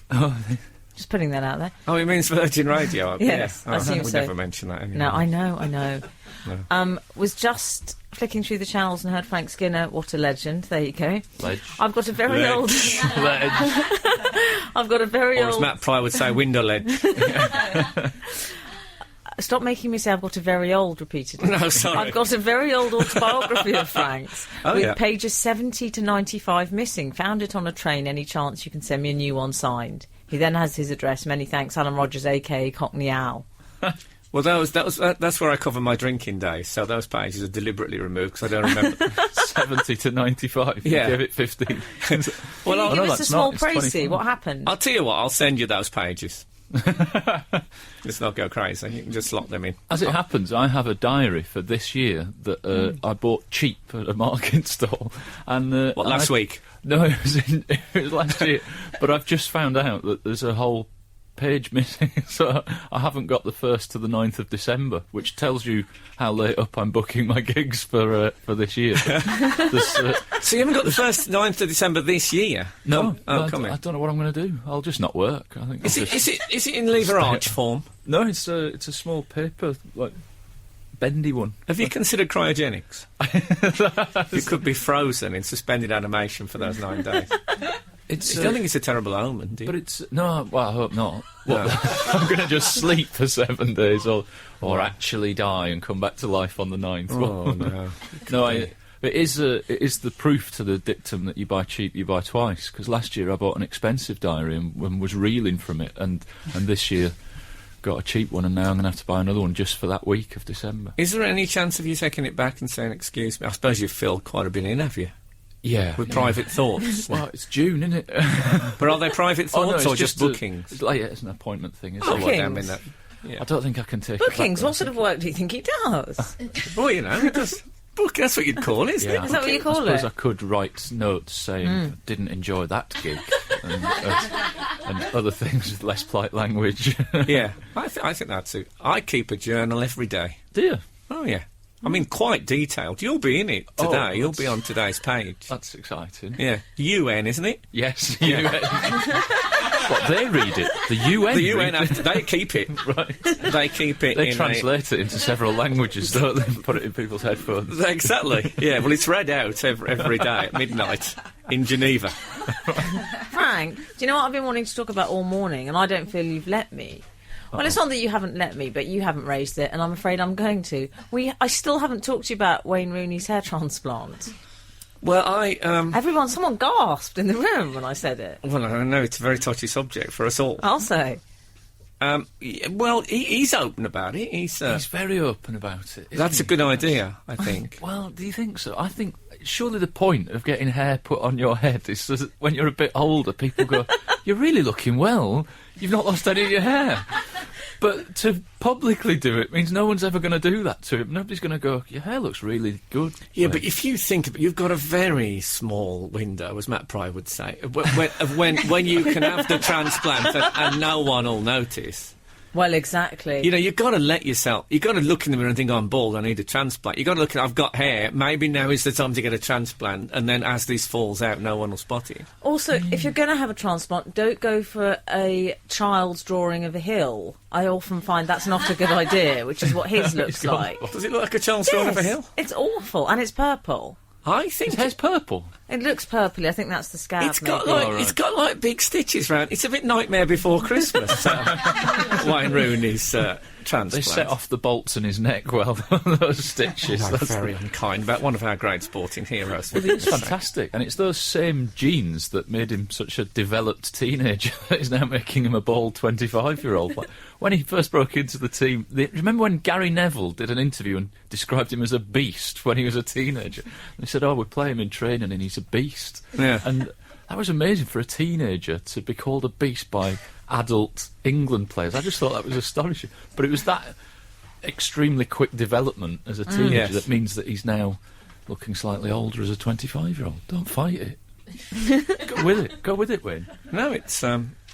Just putting that out there. Oh, he means Virgin Radio. Yes, yeah. I assume we so. never mention that anymore. No, I know. Was just flicking through the channels and heard Frank Skinner. What a legend. There you go. Ledge. I've got a very Ledge. old... Ledge. I've got a very Or as old... Matt Pry would say, window ledge. Stop making me say I've got a very old repeatedly. No, sorry. I've got a very old autobiography of Frank's with pages 70 to 95 missing. Found it on a train. Any chance you can send me a new one signed? He then has his address. Many thanks, Alan Rogers, a.k.a. Cockney Owl. Well, that's where I cover my drinking days, so those pages are deliberately removed because I don't remember. 70 to 95. Yeah. You gave it 15. Well, Can you give us a that's small not, it's précis? 25. What happened? I'll tell you what, I'll send you those pages. Let's not go crazy. You can just slot them in. As it happens, I have a diary for this year that I bought cheap at a market stall. And What, last week? No, it was last year. But I've just found out that there's a whole page missing, so I haven't got the 1st to the 9th of December, which tells you how late up I'm booking my gigs for this year. So you haven't got the 1st 9th of December this year? No, I I don't know what I'm going to do. I'll just not work. I think. Is it in lever arch form? No, it's a small paper, like bendy one. Have you considered cryogenics? You could be frozen in suspended animation for those 9 days. I don't think it's a terrible omen, do you? But it's no. Well, I hope not. I'm going to just sleep for 7 days, or actually die and come back to life on the 9th. Oh no! No, it is the proof to the dictum that you buy cheap, you buy twice. Because last year I bought an expensive diary and was reeling from it, and this year got a cheap one, and now I'm going to have to buy another one just for that week of December. Is there any chance of you taking it back and saying, "Excuse me"? I suppose you've filled quite a bit in, have you? Yeah, With private thoughts. Well, it's June, isn't it? But are they private Oh, no, thoughts it's or just bookings? It's an appointment thing. Isn't Oh, it? well, damn in that. Yeah. I don't think I can take Bookings? It back, What sort of work do you think he does? Well, you know, just book. That's what you'd call it, isn't Yeah. it? Is that what you I call suppose it? I could write notes saying I didn't enjoy that gig and other things with less polite language. Yeah, I think that's it. I keep a journal every day. Do you? Oh yeah, I mean quite detailed. You'll be in it today. Oh, You'll be on today's page. That's exciting. Yeah, UN, isn't it? Yes, UN. What, they read it? The UN? The UN, read it? they keep it. Right. They keep it. They in translate it into several languages, don't they? And put it in people's headphones. Exactly. Yeah. Well, it's read out every day at midnight in Geneva. Frank, do you know what I've been wanting to talk about all morning, and I don't feel you've let me? Well, it's not that you haven't let me, but you haven't raised it, and I'm afraid I'm going to. I still haven't talked to you about Wayne Rooney's hair transplant. Well, Someone gasped in the room when I said it. Well, I know it's a very touchy subject for us all. I'll say. Well, he's open about it. He's very open about it. that's a good idea, I think. Well, do you think so? I think surely the point of getting hair put on your head is so that when you're a bit older, people go, "You're really looking well. You've not lost any of your hair." But to publicly do it means no one's ever going to do that to him. Nobody's going to go, "Your hair looks really good." Yeah, but if you think of it, you've got a very small window, as Matt Pry would say, when you can have the transplant and no one will notice. Well, exactly. You know, you've got to you've got to look in the mirror and think, I'm bald, I need a transplant. You've got to look at, I've got hair, maybe now is the time to get a transplant, and then as this falls out, no one will spot it. Also, if you're going to have a transplant, don't go for a child's drawing of a hill. I often find that's not a good idea, which is what his looks like. Does it look like a child's drawing of a hill? It's awful, and it's purple. I think His hair's purple. It looks purpley. I think that's the scab. it's got maybe. it's got like big stitches round. It's a bit Nightmare Before Christmas. Wayne Rooney's transplant. They set off the bolts in his neck well, those stitches. Oh, that's very unkind about one of our great sporting heroes. It's fantastic, and it's those same genes that made him such a developed teenager that is now making him a bald 25-year-old. Like, when he first broke into the team, remember when Gary Neville did an interview and described him as a beast when he was a teenager? And he said, we play him in training and he's a beast. Yeah. And that was amazing for a teenager to be called a beast by adult England players. I just thought that was astonishing. But it was that extremely quick development as a teenager Yes. that means that he's now looking slightly older as a 25-year-old. Don't fight it. Go with it, Wayne. No, it's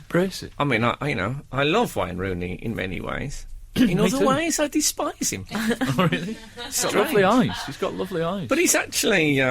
Brace it. I mean, I love Wayne Rooney in many ways. In other too. ways, I despise him. Oh, really? He's got Strange. lovely eyes. He's got lovely eyes. But he's actually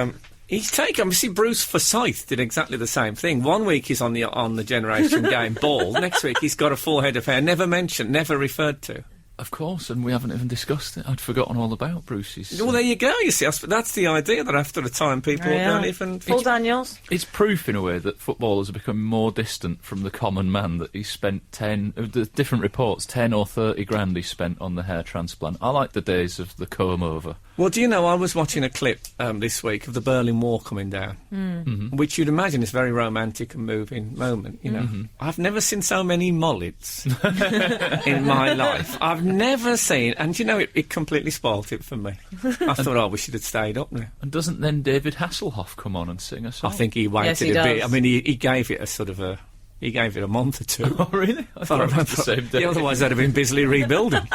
he's taken. Obviously, Bruce Forsyth did exactly the same thing. One week he's on the Generation Game bald. Next week he's got a full head of hair, never mentioned, never referred to. Of course, and we haven't even discussed it. I'd forgotten all about Bruce's. Well, there you go. You see, that's the idea that after a time people don't even. Paul Daniels. It's proof, in a way, that footballers are becoming more distant from the common man, that he's spent the different reports, 10 or 30 grand he spent on the hair transplant. I like the days of the comb-over. Well, do you know, I was watching a clip this week of the Berlin Wall coming down, which you'd imagine is a very romantic and moving moment, you know. I've never seen so many mullets in my life. I've never seen, and you know, it completely spoilt it for me. I thought, we should have stayed up now. And doesn't then David Hasselhoff come on and sing a song? I think he waited Yes, he a bit. does. I mean, he gave it a sort of a... He gave it a month or two. Oh, really? I thought it was the same day. Yeah, otherwise they'd have been busily rebuilding.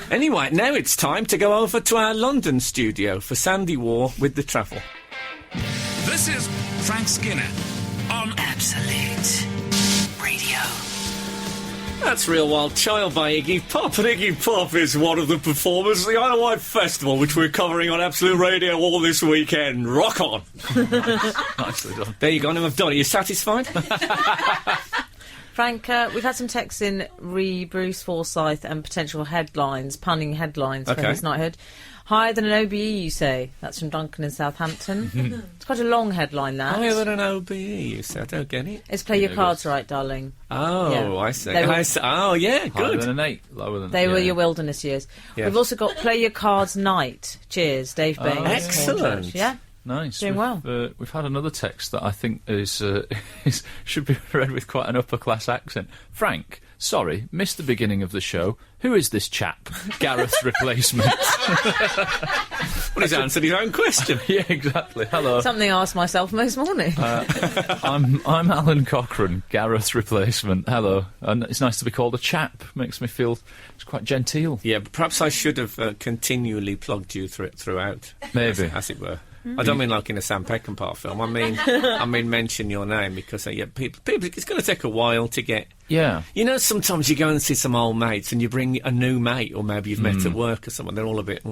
Anyway, now it's time to go over to our London studio for Sandy War with the travel. This is Frank Skinner on Absolute Radio. That's Real Wild Child by Iggy Pop, and Iggy Pop is one of the performers at the Isle of Wight Festival, which we're covering on Absolute Radio all this weekend. Rock on! Nicely done. There you go, now I've done it. Are you satisfied? Frank, we've had some texts in Bruce Forsyth and potential headlines, punning headlines for Okay. his knighthood. Higher than an OBE, you say? That's from Duncan in Southampton. It's quite a long headline, that. Higher than an OBE, you said. I don't get it. It's play your Yeah, cards right, darling. Oh, Yeah. I see. They were- Oh, yeah, Higher good. than an 8, lower than... They were yeah. your wilderness years. Yeah. We've also got play your cards night. Cheers, Dave Baines. excellent. Yeah. Nice. Doing well. We've had another text that I think is should be read with quite an upper-class accent. Frank, sorry, missed the beginning of the show. Who is this chap? Gareth's replacement. Well, he's answered his own question. Yeah, exactly. Hello. Something I asked myself most morning. I'm Alun Cochrane, Gareth's replacement. Hello. And it's nice to be called a chap. Makes me feel it's quite genteel. Yeah, but perhaps I should have continually plugged you throughout. Maybe. As it were. I don't mean like in a Sam Peckinpah film. I mean mention your name because people. It's going to take a while to get. Yeah. You know, sometimes you go and see some old mates and you bring a new mate, or maybe you've met at work or someone. They're all a bit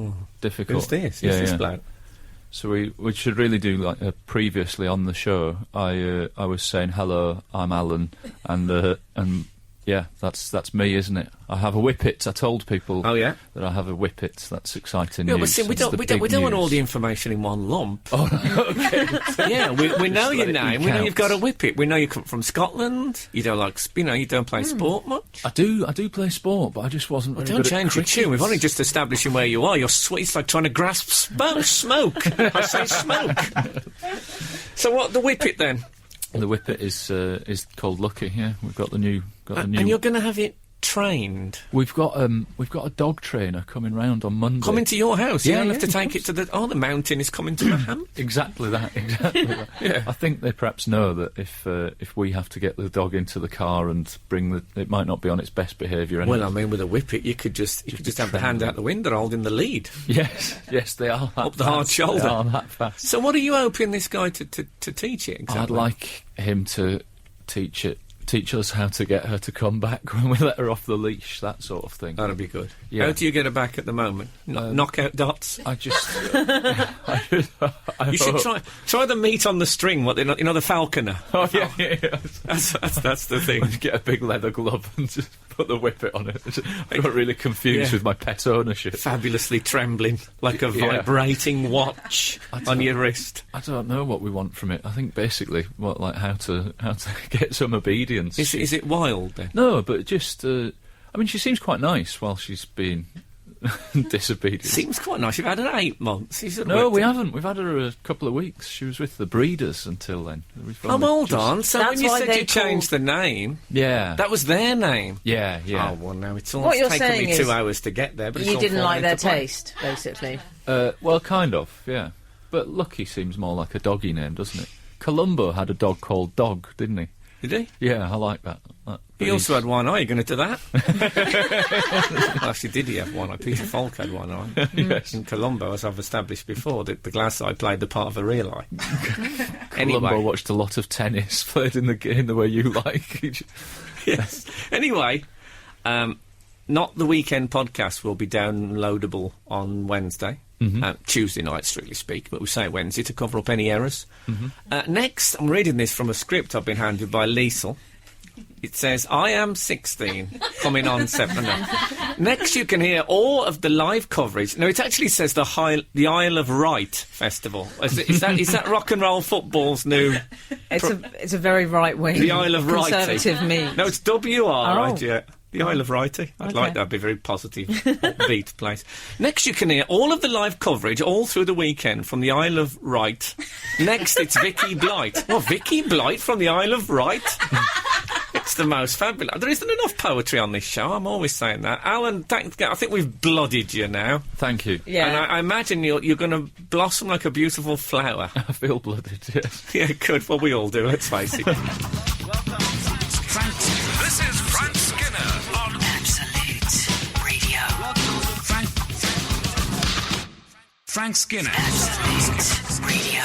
Difficult. Who's this? Yeah, Who's this yeah. bloke? So we should really do like previously on the show. I was saying hello, I'm Alan, and yeah, that's me, isn't it? I have a Whippet. I told people. Oh, yeah? that I have a Whippet. That's exciting Yeah, but news. see, we It's don't the want big all news. the information in one lump. Oh, okay. Yeah, we know your let it name. We know recount. you've got a Whippet. We know you come from Scotland. You don't you don't play sport much. I do play sport, but I just wasn't. Very Don't good at change your cricket. tune. We've only just establishing where you are. You're it's like trying to grasp smoke. I say smoke. So what? The Whippet then? The Whippet is called Lucky. Yeah, we've got the new. And you're going to have it trained. We've got a dog trainer coming round on Monday. Coming to your house. Yeah, You don't have yeah, to take it to the mountain is coming to my hand. Exactly that. Exactly that. Yeah. I think they perhaps know that if we have to get the dog into the car and it might not be on its best behaviour. Anyway. Well, I mean, with a Whippet, you could just have the hand out the window holding the lead. Yes, they are that Up the hard fast. shoulder. They are that fast. So what are you hoping this guy to teach it exactly? I'd like him to teach it teach us how to get her to come back when we let her off the leash, that sort of thing. That'd be good. Yeah. How do you get her back at the moment? Knockout dots? I just... You should try the meat on the string, the falconer. Oh, yeah. That's the thing. Get a big leather glove and just put the whippet on it. I got really confused with my pet ownership. Fabulously trembling, like a vibrating watch on your wrist. I don't know what we want from it. I think basically, how to get some obedience. Is it wild then? No, but just... I mean, she seems quite nice while she's being disobedient. Seems quite nice. You've had her 8 months. No, we haven't. We've had her a couple of weeks. She was with the breeders until then. Hold on. So That's when you why said they you changed the name, yeah, that was their name. yeah. Oh, well, now it's What almost you're taken saying me is 2 hours to get there, but it's You all didn't falling like their into place. taste, basically. Well, kind of, yeah. But Lucky seems more like a doggy name, doesn't it? Columbo had a dog called Dog, didn't he? Did he? Yeah, I like that. He also had one eye. Are you going to do that? Well, actually, did he have one eye? Peter Falk had one eye. Yes. In Columbo, as I've established before, the glass eye played the part of a real eye. Columbo Anyway. watched a lot of tennis played in the way you like. Yes. Anyway, Not the Weekend podcast will be downloadable on Wednesday. Tuesday night, strictly speaking, but we say Wednesday to cover up any errors. Next, I'm reading this from a script I've been handed by Liesl. It says, I am 16, coming on 7. Next, you can hear all of the live coverage. No, it actually says the Isle of Wight Festival. Is that rock and roll football's new... It's a very right-wing, The Isle of Wight. conservative meat. No, it's W-R, Oh. right, yeah. The Isle of Wighty. I'd Okay. like that. It'd be a very positive, upbeat place. Next, you can hear all of the live coverage all through the weekend from the Isle of Wight. Next, it's Vicky Blight. Well, Vicky Blight from the Isle of Wight? It's the most fabulous. There isn't enough poetry on this show. I'm always saying that. Alan, I think we've blooded you now. Thank you. Yeah. And I imagine you're going to blossom like a beautiful flower. I feel blooded, yes. Yeah, good. Well, we all do, let's face it. This is Frank Skinner on Absolute Radio. Frank Skinner. Absolute Radio.